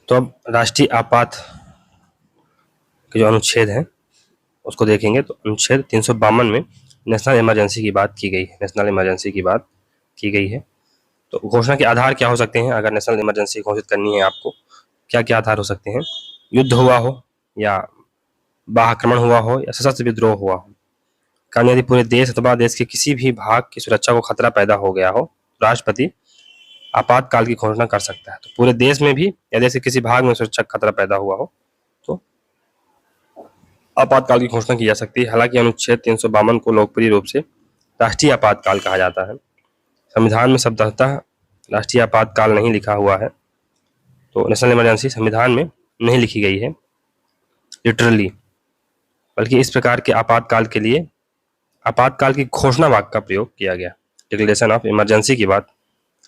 तो अब राष्ट्रीय आपात के जो अनुच्छेद हैं उसको देखेंगे। तो अनुच्छेद 352 में नेशनल इमरजेंसी की बात की गई है। नेशनल इमरजेंसी की बात की गई है। तो घोषणा के आधार क्या हो सकते हैं? अगर नेशनल इमरजेंसी घोषित करनी है आपको, क्या क्या आधार हो सकते हैं? युद्ध हुआ हो, या बाह्य आक्रमण हुआ हो, या सशस्त्र विद्रोह हुआ हो। कारण यदि पूरे देश अथवा देश के किसी भी भाग की सुरक्षा को खतरा पैदा हो गया हो, राष्ट्रपति आपातकाल की घोषणा कर सकता है। तो पूरे देश में भी या देश के किसी भाग में सुरक्षा का खतरा पैदा हुआ हो तो आपातकाल की घोषणा की जा सकती है। हालांकि अनुच्छेद 352 को लोकप्रिय रूप से राष्ट्रीय आपातकाल कहा जाता है। संविधान में शब्दतः राष्ट्रीय आपातकाल नहीं लिखा हुआ है। तो नेशनल इमरजेंसी संविधान में नहीं लिखी गई है लिटरली, बल्कि इस प्रकार के आपातकाल के लिए आपातकाल की घोषणा वाक्य का प्रयोग किया गया। डिक्लेरेशन ऑफ इमरजेंसी की बात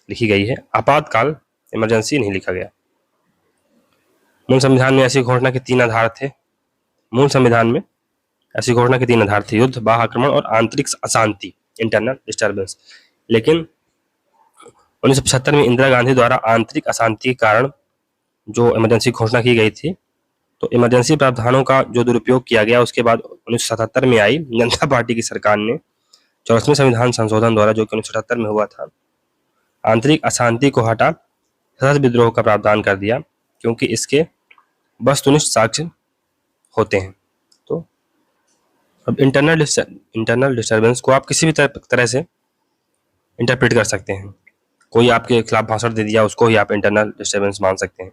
लिखी गई है, आपातकाल इमरजेंसी नहीं लिखा गया। मूल संविधान में ऐसी घोषणा के 3 आधार थे। मूल संविधान में ऐसी घोषणा के 3 आधार थे: युद्ध, बाह्य आक्रमण और आंतरिक अशांति, इंटरनल डिस्टर्बेंस। लेकिन 1975 में इंदिरा गांधी द्वारा आंतरिक अशांति के कारण जो इमरजेंसी घोषणा की गई थी, तो इमरजेंसी प्रावधानों का जो दुरुपयोग किया गया, उसके बाद 1977 में आई जनता पार्टी की सरकार ने 84वें संविधान संशोधन द्वारा, जो कि 1978 में हुआ था, आंतरिक अशांति को हटा सशस्त्र विद्रोह का प्रावधान कर दिया, क्योंकि इसके वस्तुनिष्ठ साक्ष्य होते हैं। तो अब इंटरनल डिस्टर्बेंस को आप किसी भी तरह से इंटरप्रेट कर सकते हैं। कोई आपके खिलाफ भाषण दे दिया, उसको ही आप इंटरनल डिस्टर्बेंस मान सकते हैं।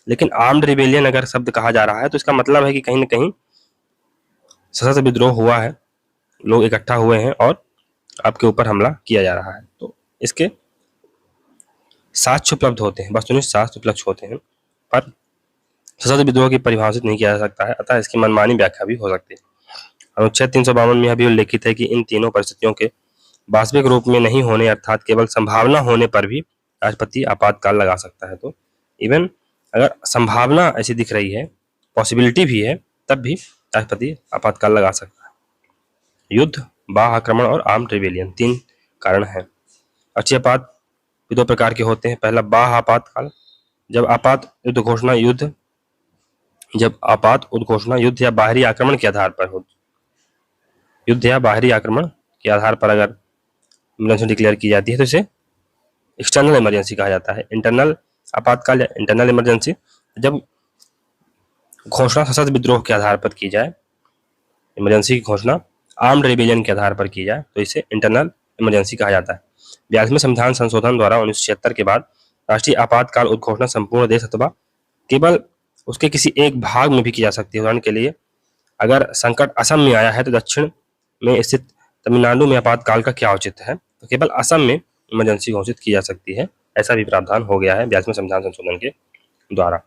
लेकिन आर्म्ड रिबेलियन अगर शब्द कहा जा रहा है तो इसका मतलब है कि कहीं ना कहीं सशस्त्र विद्रोह हुआ है, लोग इकट्ठा हुए हैं और आपके ऊपर हमला किया जा रहा है। तो इसके साक्ष्य उपलब्ध होते हैं, वस्तुनिष्ठ साक्ष्य उपलब्ध होते हैं, पर सशस्त्र विद्रोह की परिभाषित नहीं किया जा सकता है, अतः इसकी मनमानी व्याख्या भी हो सकती है। अनुच्छेद 352 में यह भी उल्लेखित है कि इन तीनों परिस्थितियों के वास्तविक रूप में नहीं होने अर्थात केवल संभावना होने पर भी राष्ट्रपति आपातकाल लगा सकता है। तो इवन अगर संभावना ऐसी दिख रही है, पॉसिबिलिटी भी है, तब भी राष्ट्रपति आपातकाल लगा सकता है। युद्ध, बाह्य आक्रमण और आर्म्ड रिबेलियन 3 कारण हैं। राष्ट्रीय आपात 2 प्रकार के होते हैं। पहला बाह्य आपातकाल, जब आपात उद्घोषणा युद्ध या बाहरी आक्रमण के आधार पर हो। युद्ध या बाहरी आक्रमण के आधार पर अगर इमरजेंसी डिक्लेयर की जाती है तो इसे एक्सटर्नल इमरजेंसी कहा जाता है। इंटरनल आपातकाल या इंटरनल इमरजेंसी, जब घोषणा सशस्त्र विद्रोह के आधार पर की जाए, इमरजेंसी की घोषणा आर्म्ड रिबेलियन के आधार पर की जाए, तो इसे इंटरनल इमरजेंसी कहा जाता है। 42वें संविधान संशोधन द्वारा 1976 के बाद राष्ट्रीय आपातकाल उद्घोषणा संपूर्ण देश अथवा केवल उसके किसी एक भाग में भी की जा सकती है। उदाहरण के लिए, अगर संकट असम में आया है तो दक्षिण में स्थित तमिलनाडु में आपातकाल का क्या औचित्य है? तो केवल असम में इमरजेंसी घोषित की जा सकती है, ऐसा भी प्रावधान हो गया है 42वें संविधान संशोधन के द्वारा।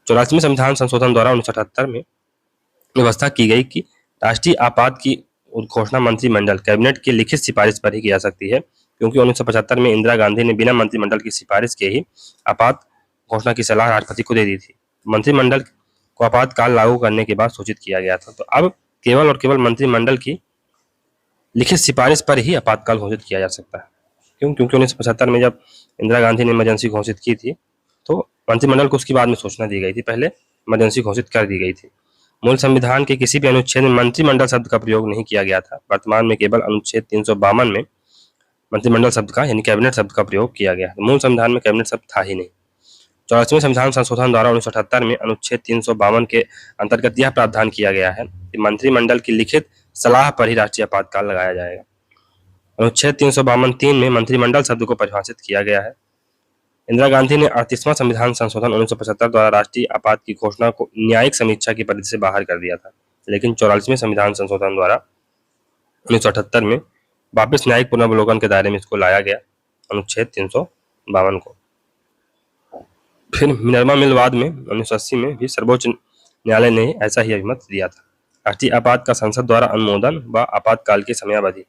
84वें संविधान संशोधन द्वारा 1978 में व्यवस्था की गई कि राष्ट्रीय आपात की घोषणा मंत्रिमंडल कैबिनेट की लिखित सिफारिश पर ही की जा सकती है, क्योंकि 1975 में इंदिरा गांधी ने बिना मंत्रिमंडल की सिफारिश के ही आपात घोषणा की सलाह राष्ट्रपति को दे दी थी। मंत्रिमंडल को आपातकाल लागू करने के बाद सूचित किया गया था। तो अब केवल और केवल मंत्रिमंडल की लिखित सिफारिश पर ही आपातकाल घोषित किया जा सकता है। क्यों? क्योंकि 1975 में जब इंदिरा गांधी ने इमरजेंसी घोषित की थी तो मंत्रिमंडल को उसके बाद में सूचना दी गई थी, पहले इमरजेंसी घोषित कर दी गई थी। मूल संविधान के किसी भी अनुच्छेद में मंत्रिमंडल शब्द का प्रयोग नहीं किया गया था। वर्तमान में केवल अनुच्छेद 352 में मंत्रिमंडल शब्द का यानी कैबिनेट शब्द का प्रयोग किया गया है। मूल संविधान में कैबिनेट शब्द था ही नहीं। 84वें संविधान संशोधन द्वारा 1978 में अनुच्छेद 352 के अंतर्गत यह प्रावधान किया गया है कि मंत्रिमंडल की लिखित सलाह पर ही राष्ट्रीय आपातकाल लगाया जाएगा। अनुच्छेद 352(3) में मंत्रिमंडल शब्द को परिभाषित किया गया है। इंदिरा गांधी ने 38वां संविधान संशोधन 1975 द्वारा राष्ट्रीय आपात की घोषणा को न्यायिक समीक्षा की परिधि से बाहर कर दिया था, लेकिन 44वें संविधान संशोधन द्वारा 1978 में वापस न्यायिक पुनर्वलोकन के दायरे में इसको लाया गया, अनुच्छेद 352 को। फिर मिनर्वा मिल वाद में 1980 में भी सर्वोच्च न्यायालय ने ऐसा ही अभिमत दिया था। राष्ट्रीय आपात का संसद द्वारा अनुमोदन व आपातकाल की समयावधि,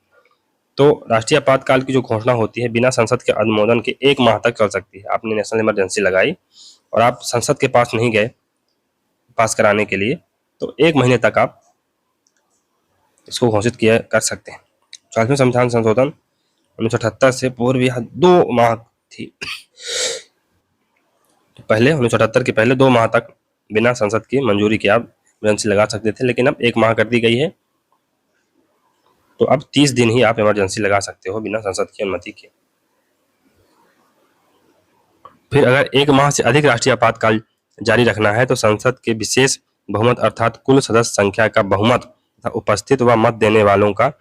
तो राष्ट्रीय आपातकाल की जो घोषणा होती है बिना संसद के अनुमोदन के 1 माह तक चल सकती है। आपने नेशनल इमरजेंसी लगाई और आप संसद के पास नहीं गए पास कराने के लिए, तो 1 महीने तक आप इसको घोषित किया कर सकते हैं। 40वें संविधान संशोधन 1978 से पूर्व यह 2 माह थी। तो पहले 1978 के पहले 2 माह तक बिना संसद की मंजूरी के आप इमरजेंसी लगा सकते थे, लेकिन अब 1 माह कर दी गई है। तो अब 30 दिन ही आप इमरजेंसी लगा सकते हो बिना संसद की अनुमति के। फिर अगर 1 माह से अधिक राष्ट्रीय आपातकाल जारी रखना है तो संसद के विशेष बहुमत अर्थात कुल सदस्य संख्या का बहुमत तथा उपस्थित व मत देने वालों का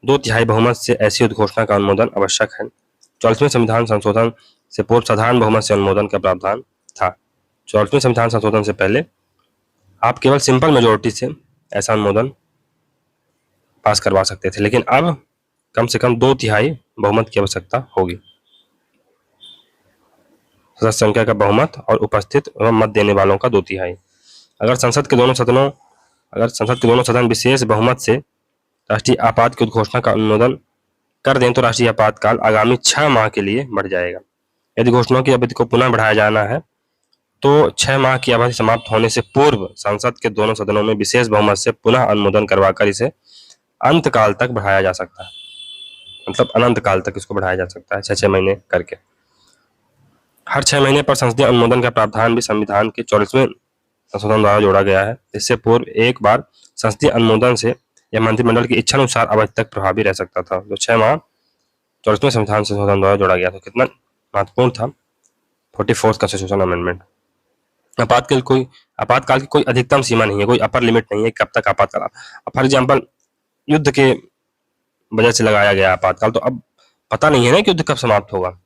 2/3 बहुमत से ऐसी उद्घोषणा का अनुमोदन आवश्यक है। 44वें संविधान संशोधन से पूर्व साधारण बहुमत से अनुमोदन का प्रावधान था। 44वें संविधान संशोधन से पहले आप केवल सिंपल मेजोरिटी से ऐसा अनुमोदन पास करवा सकते थे, लेकिन अब कम से कम 2/3 बहुमत की आवश्यकता होगी। सदस्य संख्या का बहुमत और उपस्थित एवं मत देने वालों का 2/3। अगर संसद के दोनों सदन विशेष बहुमत से राष्ट्रीय आपात की उद्घोषणा का अनुमोदन कर दें तो राष्ट्रीय आपातकाल आगामी 6 माह के लिए बढ़ जाएगा। यदि घोषणाओं की अवधि को पुनः बढ़ाया जाना है तो 6 माह की अवधि समाप्त होने से पूर्व संसद के दोनों सदनों में विशेष बहुमत से पुनः अनुमोदन करवाकर इसे अंतकाल तक बढ़ाया जा सकता है। मतलब अनंत काल तक इसको बढ़ाया जा सकता है, 6 महीने करके। हर 6 महीने पर संसदीय अनुमोदन का प्रावधान भी संविधान के 44वें संशोधन द्वारा जोड़ा गया है। इससे पूर्व एक बार संसदीय अनुमोदन से यह मंत्रिमंडल की इच्छानुसार अवधि तक प्रभावी रह सकता था। तो 6 माह 44वें संविधान संशोधन द्वारा जोड़ा गया था। कितना महत्वपूर्ण था 44th कॉन्स्टिट्यूशन अमेंडमेंट। आपातकाल की कोई अधिकतम सीमा नहीं है, कोई अपर लिमिट नहीं है कब तक आपातकाल। फॉर एग्जाम्पल युद्ध के वजह से लगाया गया आपातकाल, तो अब पता नहीं है ना कि युद्ध कब समाप्त होगा।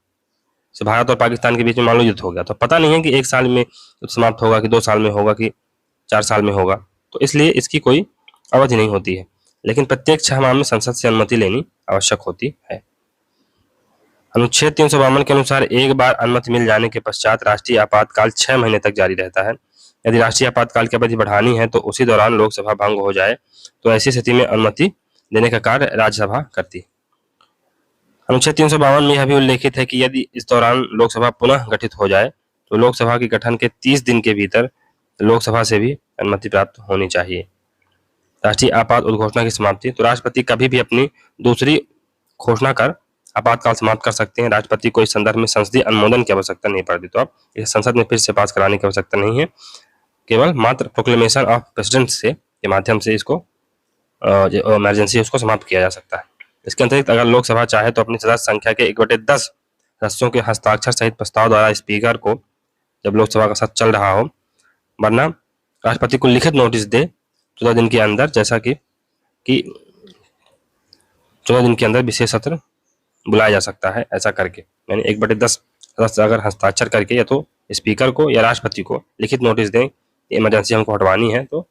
भारत और पाकिस्तान के बीच में मान लो युद्ध हो गया, तो पता नहीं है कि 1 साल में युद्ध समाप्त होगा, कि 2 साल में होगा, कि 4 साल में होगा। तो इसलिए इसकी कोई अवधि नहीं होती है, लेकिन प्रत्येक 6 माह में संसद से अनुमति लेनी आवश्यक होती है। अनुच्छेद 352 के अनुसार एक बार अनुमति मिल जाने के पश्चात राष्ट्रीय आपातकाल 6 महीने तक जारी रहता है। यदि राष्ट्रीय आपातकाल की अवधि बढ़ानी है तो उसी दौरान लोकसभा भंग हो जाए तो ऐसी स्थिति में अनुमति देने का कार्य राज्यसभा करती है। अनुच्छेद 352 में यह भी उल्लेखित है कि यदि इस दौरान लोकसभा पुनः गठित हो जाए तो लोकसभा के गठन के 30 दिन के भीतर लोकसभा से भी अनुमति प्राप्त होनी चाहिए। राष्ट्रीय आपात उद्घोषणा की समाप्ति, तो राष्ट्रपति कभी भी अपनी दूसरी घोषणा कर आपातकाल समाप्त कर सकते हैं। राष्ट्रपति को इस संदर्भ में संसदीय अनुमोदन की आवश्यकता नहीं पड़ती, तो अब इस संसद में फिर से पास कराने की आवश्यकता नहीं है, केवल मात्र प्रोक्लेमेशन ऑफ प्रेसिडेंट से के माध्यम से इसको इमरजेंसी उसको समाप्त किया जा सकता है। इसके अतिरिक्त अगर लोकसभा चाहे तो अपनी सदस्य संख्या के 1/10 सदस्यों के हस्ताक्षर सहित प्रस्ताव द्वारा स्पीकर को, जब लोकसभा का सत्र चल रहा हो, वरना राष्ट्रपति को लिखित नोटिस दे 14 दिन के अंदर, जैसा कि 14 दिन के अंदर विशेष सत्र बुलाया जा सकता है। ऐसा करके यानी 1/10 सदस्य अगर हस्ताक्षर करके या तो स्पीकर को या राष्ट्रपति को लिखित नोटिस दें इमरजेंसी हमको हटवानी है, तो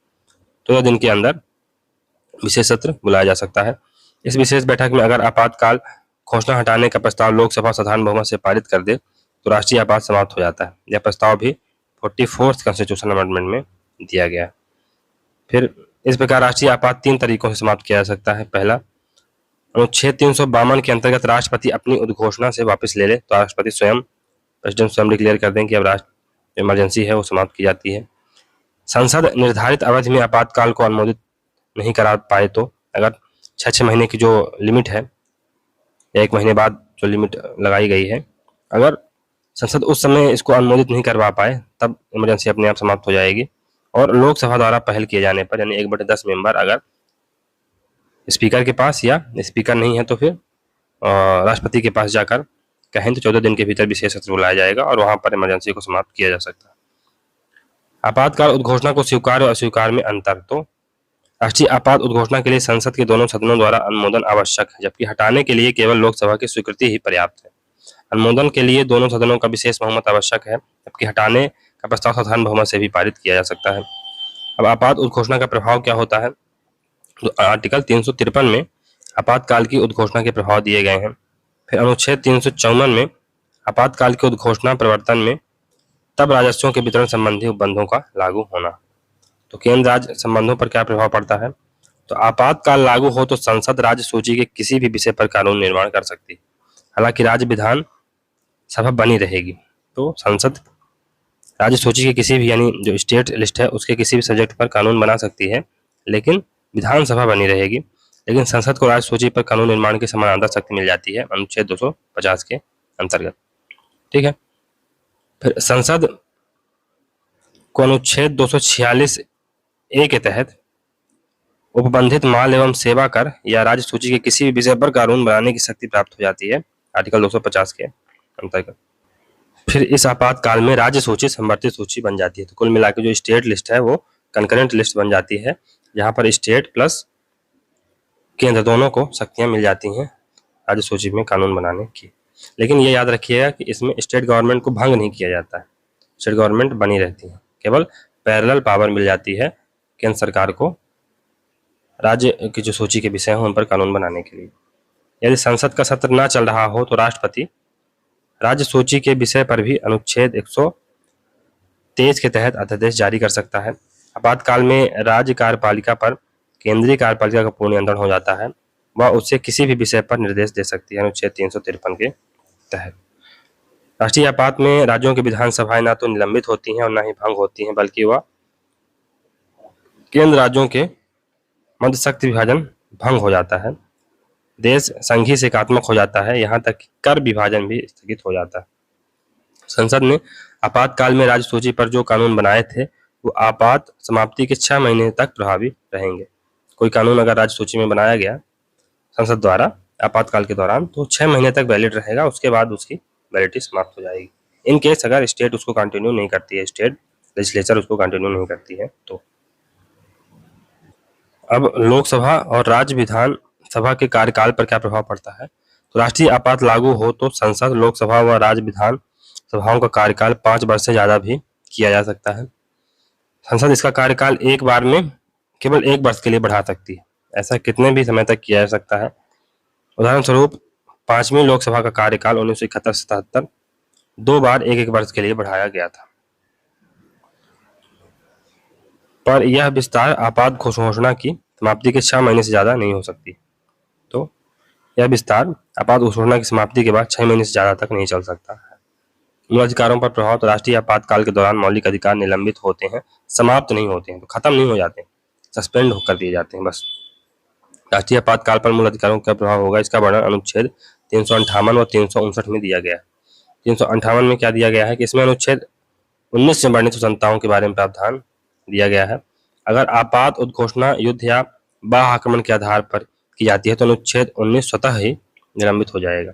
14 दिन के अंदर विशेष सत्र बुलाया जा सकता है। इस विशेष बैठक में अगर आपातकाल घोषणा हटाने का प्रस्ताव लोकसभा साधारण बहुमत से पारित कर दे तो राष्ट्रीय आपात समाप्त हो जाता है। यह प्रस्ताव भी 44th कॉन्स्टिट्यूशन अमेंडमेंट में दिया गया। फिर इस प्रकार राष्ट्रीय आपात 3 तरीकों से समाप्त किया जा सकता है। पहला, अनुच्छेद 352 के अंतर्गत राष्ट्रपति अपनी उद्घोषणा से वापस ले ले तो राष्ट्रपति स्वयं, प्रेसिडेंट स्वयं डिक्लेयर कर दें कि अब राष्ट्र इमरजेंसी है वो समाप्त की जाती है। संसद निर्धारित अवधि में आपातकाल को अनुमोदित नहीं करा पाए तो अगर 6 महीने की जो लिमिट है या 1 महीने बाद जो लिमिट लगाई गई है, अगर संसद उस समय इसको अनुमोदित नहीं करवा पाए तब इमरजेंसी अपने आप समाप्त हो जाएगी। और लोकसभा द्वारा पहल किए जाने पर यानी 1/10 मेंबर अगर स्पीकर के पास या स्पीकर नहीं है तो फिर राष्ट्रपति के पास जाकर कहें तो 14 दिन के भीतर विशेष सत्र बुलाया जाएगा और वहां पर इमरजेंसी को समाप्त किया जा सकता है। आपातकाल उद्घोषणा को स्वीकार और अस्वीकार में अंतर, तो राष्ट्रीय आपात उद्घोषणा के लिए संसद के दोनों सदनों द्वारा अनुमोदन आवश्यक है, जबकि हटाने के लिए केवल लोकसभा की स्वीकृति ही पर्याप्त है। अनुमोदन के लिए दोनों सदनों का विशेष बहुमत आवश्यक है, जबकि हटाने का प्रस्ताव साधारण बहुमत से भी पारित किया जा सकता है। अब आपात उद्घोषणा का प्रभाव क्या होता है, तो आर्टिकल 353 में आपातकाल की उद्घोषणा के प्रभाव दिए गए हैं। फिर अनुच्छेद 354 में आपातकाल की उद्घोषणा प्रवर्तन में तब राजस्वों के वितरण संबंधी उपबंधों का लागू होना। तो केंद्र राज्य संबंधों पर क्या प्रभाव पड़ता है, तो आपातकाल लागू हो तो संसद राज्य सूची के किसी भी विषय पर कानून निर्माण कर सकती है। हालांकि राज्य विधान सभा बनी रहेगी, तो संसद राज्य सूची के किसी भी यानी जो स्टेट लिस्ट है उसके किसी भी सब्जेक्ट पर कानून बना सकती है, लेकिन विधानसभा बनी रहेगी। लेकिन संसद को राज्य सूची पर कानून निर्माण की समानांतर शक्ति मिल जाती है अनुच्छेद 250 के अंतर्गत। ठीक है, फिर संसद को अनुच्छेद 246 ए के तहत उपबंधित माल एवं सेवा कर या राज्य सूची के किसी भी विषय पर कानून बनाने की शक्ति प्राप्त हो जाती है, आर्टिकल 250 के अंतर्गत। फिर इस आपातकाल में राज्य सूची समवर्ती सूची बन जाती है। तो कुल मिलाकर जो स्टेट लिस्ट है वो कंकरेंट लिस्ट बन जाती है, जहां पर स्टेट प्लस केंद्र दोनों को शक्तियां मिल जाती हैं राज्य सूची में कानून बनाने की। लेकिन ये याद रखिएगा कि इसमें स्टेट गवर्नमेंट को भंग नहीं किया जाता है, स्टेट गवर्नमेंट बनी रहती है, केवल पैरेलल पावर मिल जाती है केंद्र सरकार को राज्य की जो सूची के विषय हैं उन पर कानून बनाने के लिए। यदि संसद का सत्र न चल रहा हो तो राष्ट्रपति राज्य सूची के विषय पर भी अनुच्छेद 123 के तहत अध्यादेश जारी कर सकता है। आपातकाल में राज्य कार्यपालिका पर केंद्रीय कार्यपालिका का पूर्ण नियंत्रण हो जाता है, वह उससे किसी भी विषय पर निर्देश दे सकती है अनुच्छेद 353 के तहत। राष्ट्रीय आपात में राज्यों की विधानसभाएं न तो निलंबित होती हैं और न ही भंग होती हैं, बल्कि वह केंद्र राज्यों के मध्य शक्ति विभाजन भंग हो जाता है, देश संघीय से एकात्मक हो जाता है, यहाँ तक कि कर विभाजन भी स्थगित हो जाता है। संसद ने आपातकाल में राज्य सूची पर जो कानून बनाए थे वो आपात समाप्ति के 6 महीने तक प्रभावी रहेंगे। कोई कानून अगर राज्य सूची में बनाया गया संसद द्वारा आपातकाल के दौरान तो 6 महीने तक वैलिड रहेगा, उसके बाद उसकी वैलिडिटी समाप्त हो जाएगी। इन केस अगर स्टेट उसको कंटिन्यू नहीं करती है, स्टेट लेजिस्लेचर उसको कंटिन्यू नहीं करती है तो। अब लोकसभा और राज्य विधान सभा के कार्यकाल पर क्या प्रभाव पड़ता है? तो राष्ट्रीय आपात लागू हो तो संसद, लोकसभा व राज्य विधान सभाओं का कार्यकाल 5 वर्ष से ज्यादा भी किया जा सकता है। संसद इसका कार्यकाल एक बार में केवल 1 वर्ष के लिए बढ़ा सकती है, ऐसा कितने भी समय तक किया जा सकता है। उदाहरण स्वरूप 5वीं लोकसभा का कार्यकाल 1971-77 2 बार 1-1 वर्ष के लिए बढ़ाया गया था, पर यह विस्तार आपात घोषणा की समाप्ति के 6 महीने से ज्यादा नहीं हो सकती। तो यह विस्तार आपात घोषणा की समाप्ति के बाद 6 महीने से ज्यादा तक नहीं चल सकता है। मूल अधिकारों पर प्रभाव। तो राष्ट्रीय आपातकाल के दौरान मौलिक अधिकार निलंबित होते हैं, समाप्त नहीं होते हैं, तो खत्म नहीं हो जाते, सस्पेंड कर दिए जाते हैं बस। राष्ट्रीय आपातकाल पर मूल अधिकारों का प्रभाव होगा, इसका वर्णन अनुच्छेद 358 व 359 में दिया गया है। 358 में क्या दिया गया है कि इसमें अनुच्छेद 19 से वर्णित स्वतंत्रताओं के बारे में प्रावधान दिया गया है। अगर आपात उद्घोषणा युद्ध या बाह्य आक्रमण के आधार पर की जाती है तो अनुच्छेद 19 स्वतः ही निलंबित हो जाएगा।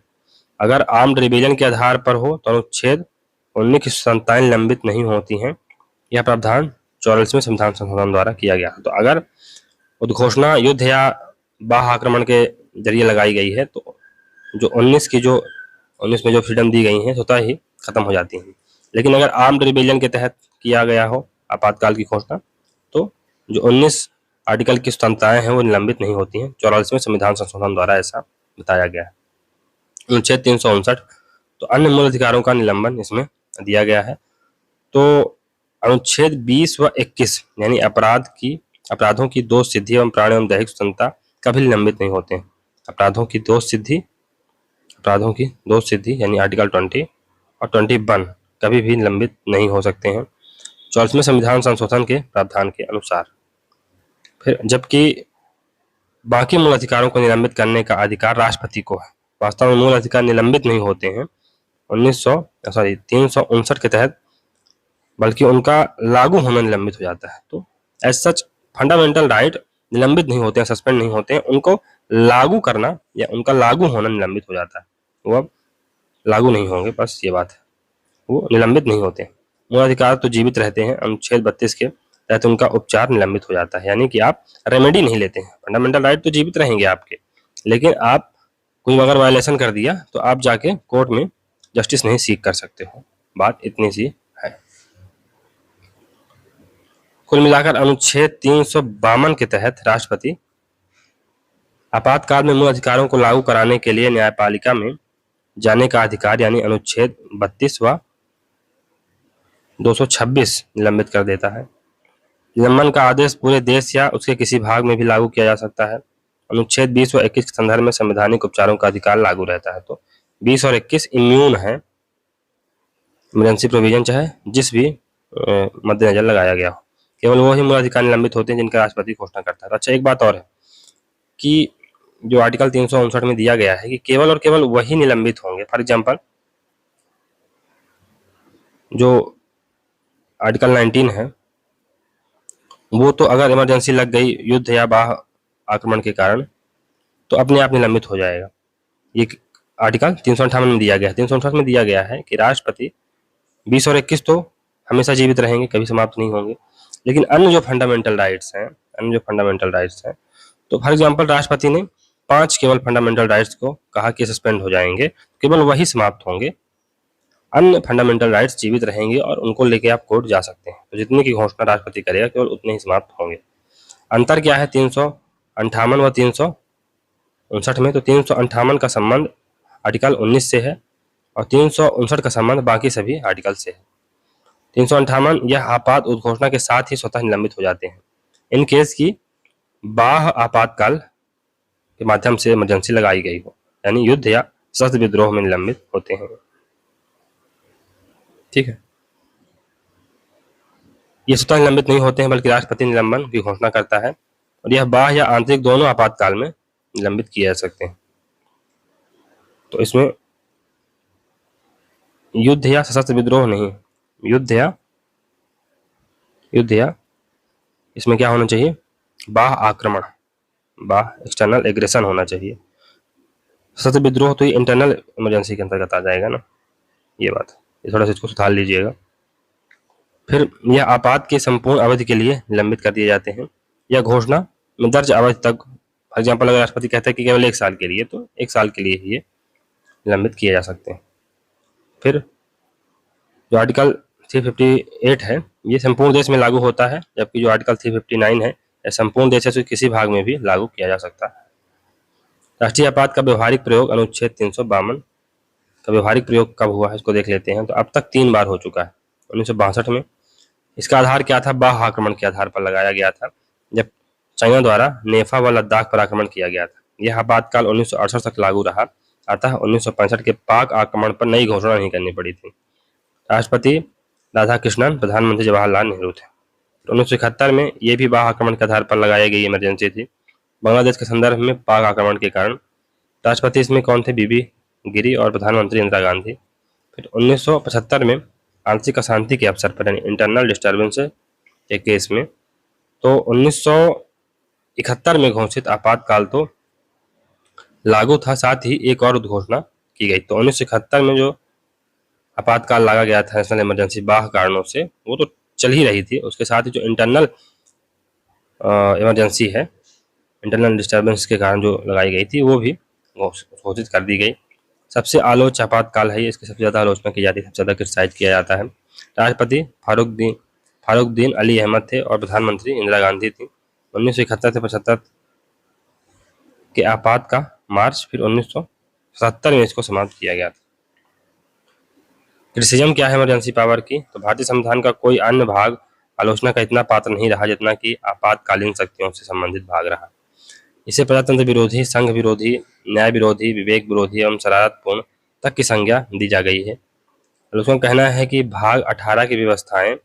अगर आर्म्ड रिबेलियन के आधार पर हो तो अनुच्छेद 19 की स्वतंत्रताएं निलंबित नहीं होती हैं। यह प्रावधान 44वें संविधान संशोधन द्वारा किया गया। तो अगर उद्घोषणा युद्ध या बाह्य आक्रमण के जरिए लगाई गई है तो जो 19 में जो फ्रीडम दी गई है स्वतः ही खत्म हो जाती है। लेकिन अगर आर्म्ड रिबेलियन के तहत किया गया हो आपातकाल की घोषणा तो जो 19 आर्टिकल की स्वतंत्रताएं हैं वो निलंबित नहीं होती हैं। 44वें संविधान संशोधन द्वारा ऐसा बताया गया है। अनुच्छेद 359 तो अन्य मूल अधिकारों का निलंबन इसमें दिया गया है। तो अनुच्छेद 20 व 21 यानी अपराधों की दोष सिद्धि एवं प्राण एवं दैहिक स्वतंत्रता कभी निलंबित नहीं होते हैं। अपराधों की दोष सिद्धि यानी आर्टिकल 20 और 21 कभी भी निलंबित नहीं हो सकते हैं 44वें संविधान संशोधन के प्रावधान के अनुसार। फिर जबकि बाकी मूल अधिकारों को निलंबित करने का अधिकार राष्ट्रपति को है। वास्तव में मूल अधिकार निलंबित नहीं होते हैं 359 के तहत, बल्कि उनका लागू होना निलंबित हो जाता है। तो एज सच फंडामेंटल राइट निलंबित नहीं होते हैं, सस्पेंड नहीं होते हैं, उनको लागू करना या उनका लागू होना निलंबित हो जाता है। वो अब लागू नहीं होंगे, बस ये बात है, वो निलंबित नहीं होते। मूल अधिकार तो जीवित रहते हैं। अनुच्छेद 32 के तहत उनका उपचार निलंबित हो जाता है, यानी कि आप रेमेडी नहीं लेते हैं। फंडामेंटल राइट तो जीवित रहेंगे आपके, लेकिन आप कोई अगर वायलेशन कर दिया तो आप जाके कोर्ट में जस्टिस नहीं सीख कर सकते हो। बात इतनी सी है। कुल मिलाकर अनुच्छेद 352 के तहत राष्ट्रपति आपातकाल में मूल अधिकारों को लागू कराने के लिए न्यायपालिका में जाने का अधिकार यानी अनुच्छेद 32 व 226 निलंबित कर देता है। निलंबन का आदेश पूरे देश या उसके किसी भाग में भी लागू किया जा सकता है। अनुच्छेद 20 व 21 के संदर्भ में संवैधानिक उपचारों का अधिकार लागू रहता है। तो 20 और 21 इम्यून है इमरजेंसी प्रोविजन चाहे जिस भी मद्देनजर लगाया गया हो, केवल वो ही मूल अधिकार निलंबित होते हैं जिनका राष्ट्रपति घोषणा करता है। तो अच्छा, एक बात और है कि जो आर्टिकल 359 में दिया गया है कि केवल और केवल वही निलंबित होंगे। फॉर एग्जाम्पल जो आर्टिकल 19 है वो तो अगर इमरजेंसी लग गई युद्ध या बाह्य आक्रमण के कारण तो अपने आप निलंबित हो जाएगा। ये आर्टिकल 358 में दिया गया है। 358 में दिया गया है कि राष्ट्रपति 20 और 21 तो हमेशा जीवित रहेंगे, कभी समाप्त नहीं होंगे, लेकिन अन्य जो फंडामेंटल राइट्स हैं, तो फॉर एग्जांपल राष्ट्रपति ने 5 केवल फंडामेंटल राइट्स को कहा कि सस्पेंड हो जाएंगे, केवल वही समाप्त होंगे, अन्य फंडामेंटल राइट्स जीवित रहेंगे और उनको लेके आप कोर्ट जा सकते हैं। तो जितने की घोषणा राष्ट्रपति करेगा केवल उतने ही समाप्त होंगे। अंतर क्या है 358 व 359 में? तो 358 का संबंध आर्टिकल 19 से है और 359 का संबंध बाकी सभी आर्टिकल से है। 358 यह आपात उद्घोषणा के साथ ही स्वतः निलंबित हो जाते हैं इन केस की बाह्य आपातकाल के माध्यम से इमरजेंसी लगाई गई हो, यानी युद्ध या सशस्त्र विद्रोह में निलंबित होते हैं। ठीक है, ये स्वतः निलंबित नहीं होते हैं बल्कि राष्ट्रपति निलंबन की घोषणा करता है और यह बाह्य या आंतरिक दोनों आपातकाल में निलंबित किए जा सकते हैं। तो इसमें युद्ध या सशस्त्र विद्रोह नहीं, युद्ध या इसमें क्या होना चाहिए? बाह्य आक्रमण, बाह्य एक्सटर्नल एग्रेशन होना चाहिए। सशस्त्र विद्रोह तो ये इंटरनल इमरजेंसी के अंतर्गत आ जाएगा ना, ये बात, ये थोड़ा सा इसको सुधार लीजिएगा। फिर यह आपात के संपूर्ण अवधि के लिए निलंबित कर दिए जाते हैं। यह घोषणा में दर्ज अवधि तक, फॉर एग्जाम्पल अगर राष्ट्रपति कहता है कि केवल 1 साल के लिए, तो 1 साल के लिए ही ये निलंबित किए जा सकते हैं। फिर जो आर्टिकल 358 है ये संपूर्ण देश में लागू होता है, जबकि जो आर्टिकल 359 है यह संपूर्ण देश से किसी भाग में भी लागू किया जा सकता है। राष्ट्रीय आपात का व्यवहारिक प्रयोग अनुच्छेद 352 का व्यवहारिक प्रयोग कब हुआ है इसको देख लेते हैं। तो अब तक 3 बार हो चुका है। 1962 में इसका आधार क्या था? बाह्य आक्रमण के आधार पर लगाया गया था, जब चाइना द्वारा नेफा व लद्दाख पर आक्रमण किया गया था। यह आपातकाल 1968 तक लागू रहा, अतः 1965 के पाक आक्रमण पर नई घोषणा नहीं करनी पड़ी थी। राष्ट्रपति राधाकृष्णन, प्रधानमंत्री जवाहरलाल नेहरू थे। 1971 में ये भी बाह्य आक्रमण के आधार पर लगाई गई इमरजेंसी थी। बांग्लादेश के संदर्भ में पाक आक्रमण के कारण राष्ट्रपति इसमें कौन थे? बीबी गिरी और प्रधानमंत्री इंदिरा गांधी। फिर 1975 में आंतरिक अशांति के अवसर पर, यानी इंटरनल डिस्टर्बेंस के केस में, तो 1971 में घोषित आपातकाल तो लागू था, साथ ही एक और उद्घोषणा की गई। तो 1971 में जो आपातकाल लगा गया था नेशनल इमरजेंसी बाह्य कारणों से, वो तो चल ही रही थी, उसके साथ ही जो इंटरनल इमरजेंसी है, इंटरनल डिस्टर्बेंस के कारण जो लगाई गई थी, वो भी घोषित कर दी गई। सबसे आलोच आपातकाल है ये, इसकी सबसे ज़्यादा आलोचना की जाती है, सबसे ज़्यादा क्रिटिसाइज किया जाता है। राष्ट्रपति फारूकदीन अली अहमद थे और प्रधानमंत्री इंदिरा गांधी थी। 1971 से 75 के आपात का मार्च, फिर 1977 में इसको समाप्त किया गया था। क्रिटिसिज्म क्या है इमरजेंसी पावर की? तो भारतीय संविधान का कोई अन्य भाग आलोचना का इतना पात्र नहीं रहा जितना कि आपातकालीन शक्तियों से संबंधित भाग रहा। इसे प्रजातंत्र विरोधी, संघ विरोधी, न्याय विरोधी, विवेक विरोधी एवं शरारतपूर्ण तक की संज्ञा दी जा गई है। आलोचकों का कहना है कि भाग 18 की व्यवस्थाएं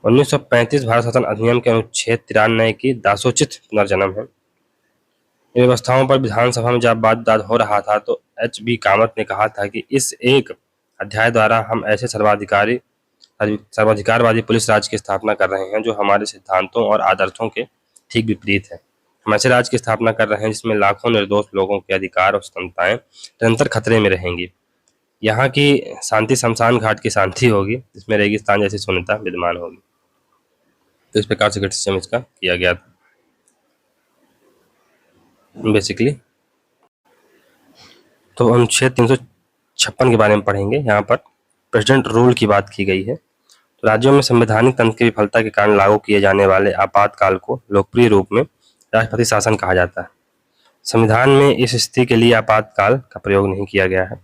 1935 भारत शासन अधिनियम के अनुच्छेद 93 की दासोचित पुनर्जन्म है। इन व्यवस्थाओं पर विधानसभा में जब वाद हो रहा था तो H.B. कामत ने कहा था कि इस एक अध्याय द्वारा हम ऐसे सर्वाधिकारवादी पुलिस राज की स्थापना कर रहे हैं जो हमारे सिद्धांतों और आदर्शों के ठीक विपरीत है। हम ऐसे राज की स्थापना कर रहे हैं जिसमें लाखों निर्दोष लोगों के अधिकार और स्वतंत्रताएं निरंतर खतरे में रहेंगी। यहाँ की शांति शमशान घाट की शांति होगी, जिसमें रेगिस्तान जैसी शून्यता विद्यमान होगी। तो इस प्रकार से क्रिटिसिज्म इसका किया गया था बेसिकली। तो अनुच्छेद 356 के बारे में पढ़ेंगे। यहाँ पर प्रेसिडेंट रूल की बात की गई है। तो राज्यों में संवैधानिक तंत्र की विफलता के कारण लागू किए जाने वाले आपातकाल को लोकप्रिय रूप में राष्ट्रपति शासन कहा जाता है। संविधान में इस स्थिति के लिए आपातकाल का प्रयोग नहीं किया गया है।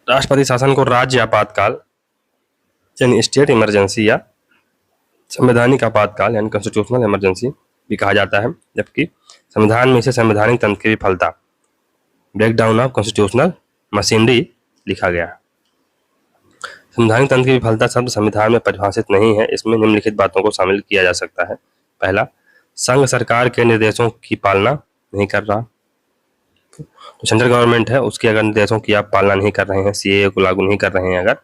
राष्ट्रपति शासन को राज्य आपातकाल यानी स्टेट इमरजेंसी या संवैधानिक आपातकाल यानी कॉन्स्टिट्यूशनल इमरजेंसी भी कहा जाता है, जबकि संविधान में इसे संवैधानिक तंत्र की विफलता, ब्रेकडाउन ऑफ कॉन्स्टिट्यूशनल मशीनरी लिखा गया है। संवैधानिक तंत्र की विफलता शब्द संविधान में परिभाषित नहीं है। इसमें निम्नलिखित बातों को शामिल किया जा सकता है। पहला, संघ सरकार के निर्देशों की पालना नहीं कर रहा। तो सेंट्रल गवर्नमेंट है उसके अगर निर्देशों की आप पालना नहीं कर रहे हैं, सीएए को लागू नहीं कर रहे हैं अगर,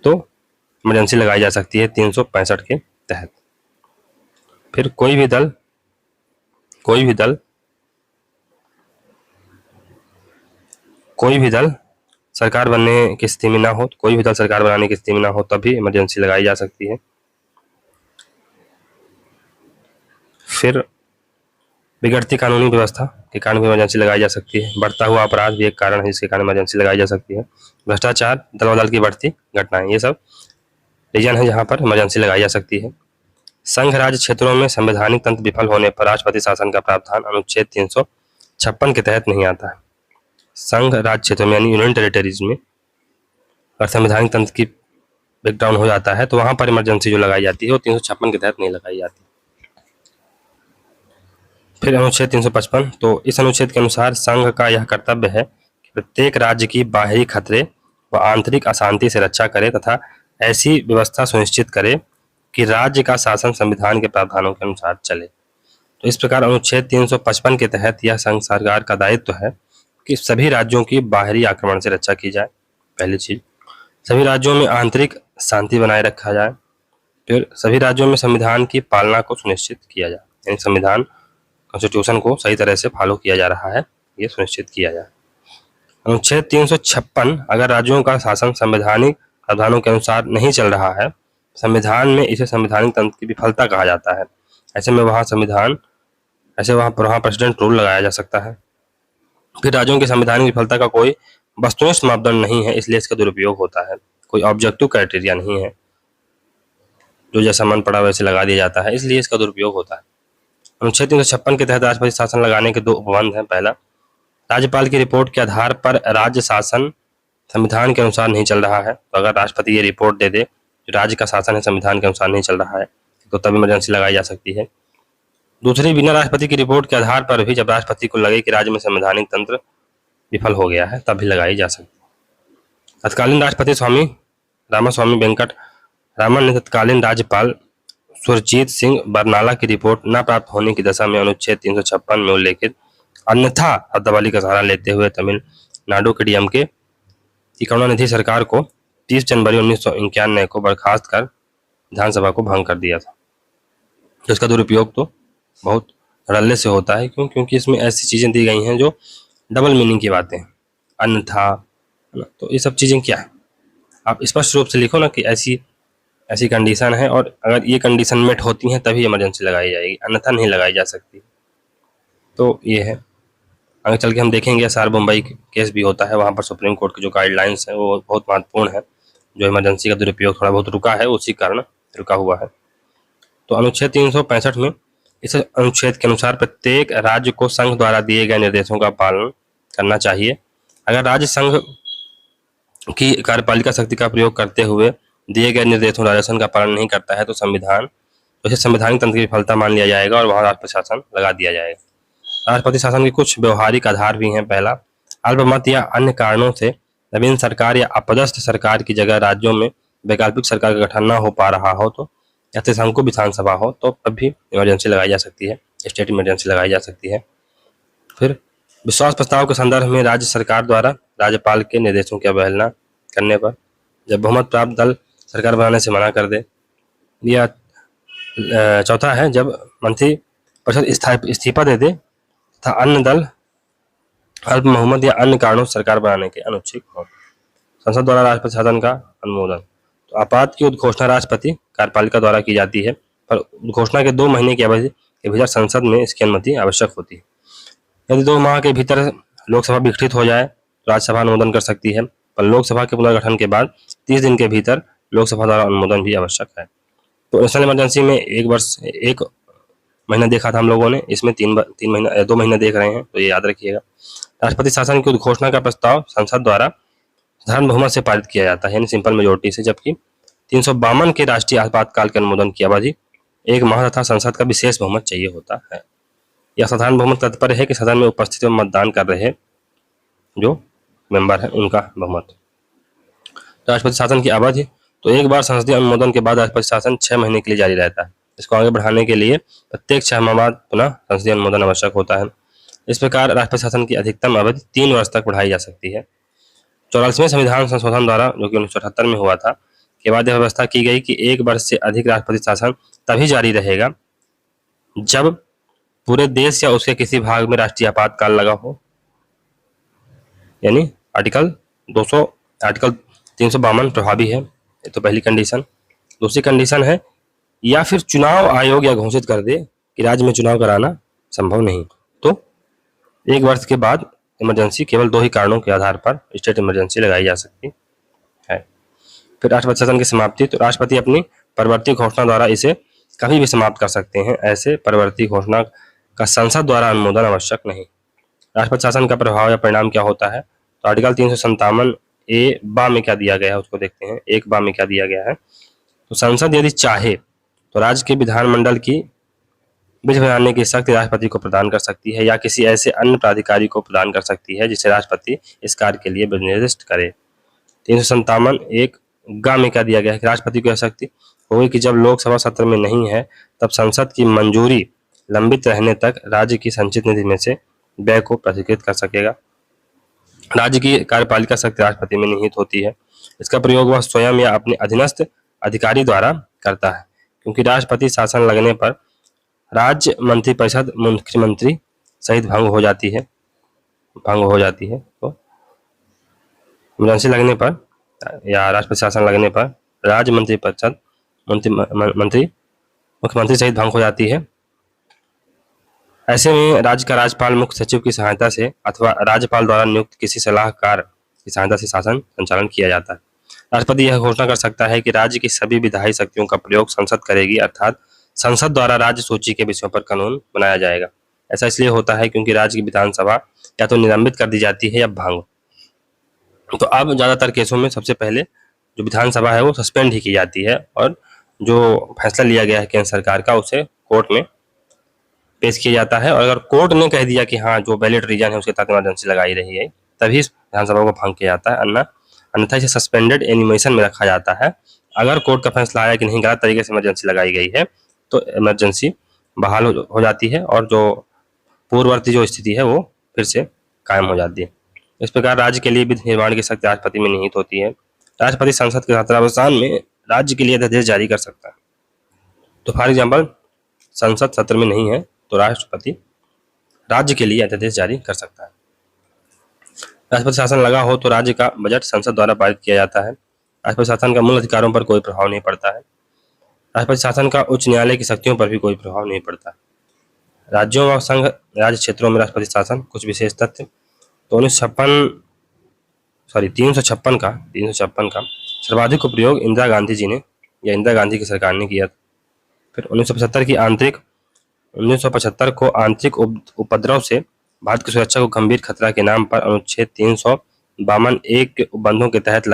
तो इमरजेंसी लगाई जा सकती है 365 के तहत। फिर कोई भी दल सरकार बनने की स्थिति में ना हो, कोई भी दल सरकार बनाने की स्थिति में ना हो, तब भी इमरजेंसी लगाई जा सकती है। फिर बिगड़ती कानूनी व्यवस्था के कारण भी इमरजेंसी लगाई जा सकती है। बढ़ता हुआ अपराध भी एक कारण है जिसके कारण इमरजेंसी लगाई जा सकती है। भ्रष्टाचार, दल बदल की बढ़ती घटनाएं, ये सब रीजन है जहां पर इमरजेंसी लगाई जा सकती है। संघ राज्य क्षेत्रों में संवैधानिक तंत्र विफल होने पर राष्ट्रपति शासन का प्रावधान अनुच्छेद 356 के तहत नहीं आता है। संघ राज्य क्षेत्रों में यानी यूनियन टेरिटरीज में अगर संवैधानिक तंत्र की ब्रेकडाउन हो जाता है तो वहां पर इमरजेंसी जो लगाई जाती है वो 356 के तहत नहीं लगाई जाती। फिर अनुच्छेद 355, तो इस अनुच्छेद के अनुसार संघ का यह कर्तव्य है कि प्रत्येक राज्य की बाहरी खतरे व आंतरिक अशांति से रक्षा करे तथा ऐसी व्यवस्था सुनिश्चित करे कि राज्य का शासन संविधान के प्रावधानों के अनुसार चले। तो इस प्रकार अनुच्छेद 355 के तहत यह संघ सरकार का दायित्व है कि सभी राज्यों की बाहरी आक्रमण से रक्षा की जाए, पहली चीज। सभी राज्यों में आंतरिक शांति बनाए रखा जाए। फिर सभी राज्यों में संविधान की पालना को सुनिश्चित किया जाए, यानी संविधान कॉन्स्टिट्यूशन को सही तरह से फॉलो किया जा रहा है, ये सुनिश्चित किया जाए। अनुच्छेद 356, अगर राज्यों का शासन संवैधानिक प्रावधानों के अनुसार नहीं चल रहा है, संविधान में इसे संवैधानिक तंत्र की विफलता कहा जाता है। ऐसे में वहाँ प्रेसिडेंट रूल लगाया जा सकता है। फिर राज्यों की संवैधानिक विफलता का कोई वस्तुनिष्ठ मापदंड नहीं है, इसलिए इसका दुरुपयोग होता है। कोई ऑब्जेक्टिव क्राइटेरिया नहीं है, जो जैसा मन पड़ा वैसे लगा दिया जाता है, इसलिए इसका दुरुपयोग होता है। अनुच्छेद 356 के तहत राष्ट्रपति शासन लगाने के दो उपबंध हैं। पहला, राज्यपाल की रिपोर्ट के आधार पर राज्य शासन संविधान के अनुसार नहीं चल रहा है, तो अगर राष्ट्रपति ये रिपोर्ट दे दे जो राज्य का शासन है संविधान के अनुसार नहीं चल रहा है, तो तब इमरजेंसी लगाई जा सकती है। दूसरी, बिना राष्ट्रपति की रिपोर्ट के आधार पर भी जब राष्ट्रपति को लगे कि राज्य में संवैधानिक तंत्र विफल हो गया है, तब भी लगाई जा सकती है। तत्कालीन राष्ट्रपति स्वामी रामास्वामी वेंकट रामन ने तत्कालीन राज्यपाल सुरजीत सिंह बरनाला की रिपोर्ट न प्राप्त होने की दशा में अनुच्छेद 356 में उल्लेखित अन्यथा शब्दावली का सहारा लेते हुए तमिलनाडु के डीएमके की करुणानिधि सरकार को 30 जनवरी 1991 को बर्खास्त कर विधानसभा को भंग कर दिया था। तो इसका दुरुपयोग तो बहुत रल्ले से होता है, क्योंकि इसमें ऐसी चीजें दी गई हैं जो डबल मीनिंग की बातें, अन्यथा, तो ये सब चीजें क्या है, आप स्पष्ट रूप से लिखो ना कि ऐसी कंडीशन है और अगर ये कंडीशन मेट होती हैं तभी इमरजेंसी लगाई जाएगी, अन्यथा नहीं लगाई जा सकती। तो ये है। आगे चल के हम देखेंगे SR मुंबई केस भी होता है, वहाँ पर सुप्रीम कोर्ट की जो गाइडलाइंस है वो बहुत महत्वपूर्ण है। जो इमरजेंसी का दुरुपयोग थोड़ा बहुत रुका है, उसी कारण रुका हुआ है। तो अनुच्छेद 365 में इस अनुच्छेद के अनुसार प्रत्येक राज्य को संघ द्वारा दिए गए निर्देशों का पालन करना चाहिए। अगर राज्य संघ की कार्यपालिका शक्ति का प्रयोग करते हुए दिए गए निर्देशों राजशासन का पालन नहीं करता है तो उसे संवैधानिक तंत्र की विफलता मान लिया जाएगा और वहां राष्ट्रपति शासन लगा दिया जाएगा। राष्ट्रपति शासन के कुछ व्यवहारिक आधार भी हैं। पहला, अल्पमत या अन्य कारणों से नवीन सरकार या अपदस्थ सरकार की जगह राज्यों में वैकल्पिक सरकार का गठन न हो पा रहा हो तो या त्रिशंकु विधानसभा हो तो तब भी इमरजेंसी लगाई जा सकती है, स्टेट इमरजेंसी लगाई जा सकती है। फिर विश्वास प्रस्ताव के संदर्भ में राज्य सरकार द्वारा राज्यपाल के निर्देशों की अवहेलना करने पर जब बहुमत प्राप्त दल सरकार बनाने से मना कर दे, या चौथा है जब मंत्रिपरिषद इस्तीफा दे दे तथा अन्य दल अल्प बहुमत या अन्य कारणों से सरकार बनाने के अनुच्छेद हो। संसद द्वारा राष्ट्रपति शासन का अनुमोदन, तो आपात की उद्घोषणा राष्ट्रपति कार्यपालिका द्वारा की जाती है, पर उद्घोषणा के 2 महीने की अवधि के भीतर संसद में इसकी अनुमति आवश्यक होती है। यदि 2 माह के भीतर लोकसभा विघटित हो जाए तो राज्यसभा अनुमोदन कर सकती है, पर लोकसभा के पुनर्गठन के बाद 30 दिन के भीतर लोकसभा द्वारा अनुमोदन भी आवश्यक है। तो नेशनल इमरजेंसी में 1 महीना देखा था हम लोगों ने, इसमें 2 महीने देख रहे हैं, तो ये याद रखिएगा। राष्ट्रपति शासन की उद्घोषणा का प्रस्ताव संसद द्वारा साधारण बहुमत से पारित किया जाता है, यानी सिंपल मेजोरिटी से, जबकि 352 के राष्ट्रीय आपातकाल के अनुमोदन की अवधि 1 माह तथा संसद का विशेष बहुमत चाहिए होता है। यह साधारण बहुमत तात्पर्य है कि सदन में उपस्थित एवं मतदान कर रहे जो मेंबर है उनका बहुमत। राष्ट्रपति शासन की अवधि, तो एक बार संसदीय अनुमोदन के बाद राष्ट्रपति शासन 6 महीने के लिए जारी रहता है। इसको आगे बढ़ाने के लिए प्रत्येक 6 माह बाद पुनः संसदीय अनुमोदन आवश्यक होता है। इस प्रकार राष्ट्रपति शासन की अधिकतम अवधि 3 वर्ष तक बढ़ाई जा सकती है। 84वें संविधान संशोधन द्वारा, जो कि 1978 में हुआ था, के बाद यह व्यवस्था की गई कि 1 वर्ष से अधिक राष्ट्रपति शासन तभी जारी रहेगा जब पूरे देश या उसके किसी भाग में राष्ट्रीय आपातकाल लगा हो, यानी आर्टिकल 352 प्रभावी है। ये तो पहली कंडीशन। दूसरी कंडीशन है, या फिर चुनाव आयोग यह घोषित कर दे कि राज्य में चुनाव कराना संभव नहीं, तो 1 वर्ष के बाद इमरजेंसी केवल 2 ही कारणों के आधार पर स्टेट इमरजेंसी लगाई जा सकती है। फिर राष्ट्रपति शासन की समाप्ति, तो राष्ट्रपति अपनी परवर्ती घोषणा द्वारा इसे कभी भी समाप्त कर सकते हैं। ऐसे परवर्ती घोषणा का संसद द्वारा अनुमोदन आवश्यक नहीं। राष्ट्रपति शासन का प्रभाव या परिणाम क्या होता है, तो आर्टिकल 357 ए बा में क्या दिया गया है उसको देखते हैं। 1 बा में क्या दिया गया है, तो संसद यदि चाहे तो राज्य के विधानमंडल की बिल बनाने की शक्ति राष्ट्रपति को प्रदान कर सकती है या किसी ऐसे अन्य प्राधिकारी को प्रदान कर सकती है जिसे राष्ट्रपति इस कार्य के लिए निर्दिष्ट करे। 357 1 गा में क्या दिया गया है कि राष्ट्रपति को यह शक्ति होगी कि जब लोकसभा सत्र में नहीं है तब संसद की मंजूरी लंबित रहने तक राज्य की संचित निधि में से व्यय को प्राधिकृत कर सकेगा। राज्य की कार्यपालिका शक्ति राष्ट्रपति में निहित होती है। इसका प्रयोग वह स्वयं या अपने अधीनस्थ अधिकारी द्वारा करता है, क्योंकि राष्ट्रपति शासन लगने पर राज्य मंत्रिपरिषद मुख्यमंत्री सहित भंग हो जाती है। तो इमरजेंसी लगने पर या राष्ट्रपति शासन लगने पर राज्य मंत्रिपरिषद मुख्यमंत्री सहित भंग हो जाती है। ऐसे में राज्य का राज्यपाल मुख्य सचिव की सहायता से अथवा राज्यपाल द्वारा नियुक्त किसी सलाहकार की सहायता से शासन संचालन किया जाता है। राष्ट्रपति यह घोषणा कर सकता है कि राज्य की सभी विधायी शक्तियों का प्रयोग संसद करेगी, अर्थात संसद द्वारा राज्य सूची के विषयों पर कानून बनाया जाएगा। ऐसा इसलिए होता है क्योंकि राज्य की विधानसभा या तो निलंबित कर दी जाती है या भंग। तो अब ज्यादातर केसों में सबसे पहले जो विधानसभा है वो सस्पेंड ही की जाती है और जो फैसला लिया गया है केंद्र सरकार का उसे कोर्ट में पेश किया जाता है। और अगर कोर्ट ने कह दिया कि हाँ जो वैलिड रीजन है उसके तहत इमरजेंसी लगाई रही है, तभी विधानसभा को भंग किया जाता है, अन्यथा इसे सस्पेंडेड एनिमेशन में रखा जाता है। अगर कोर्ट का फैसला आया कि नहीं गलत तरीके से इमरजेंसी लगाई गई है तो इमरजेंसी बहाल हो जाती है और जो पूर्ववर्ती जो स्थिति है वो फिर से कायम हो जाती है। इस प्रकार राज्य के लिए विधि निर्माण की शक्ति राष्ट्रपति में निहित होती है। राष्ट्रपति संसद के सत्रावसान में राज्य के लिए अध्यादेश जारी कर सकता है। तो फॉर एग्जाम्पल संसद सत्र में नहीं है तो राष्ट्रपति राज्य के लिए अध्यादेश जारी कर सकता है। राष्ट्रपति शासन लगा हो तो राज्य का बजट संसद द्वारा पारित किया जाता है। राष्ट्रपति शासन का मूल अधिकारों पर कोई प्रभाव नहीं पड़ता है। राष्ट्रपति शासन का उच्च न्यायालय की शक्तियों पर भी कोई प्रभाव नहीं पड़ता। राज्यों व संघ राज्य क्षेत्रों में राष्ट्रपति शासन कुछ विशेष तथ्य, तो 356 का सर्वाधिक उपयोग इंदिरा गांधी जी ने या इंदिरा गांधी की सरकार ने किया। फिर 1975 को आंतरिक उपद्रव से भारत की सुरक्षा को गंभीर खतरा के नाम पर अनुच्छेद 352 एक के उपबंधों के तहत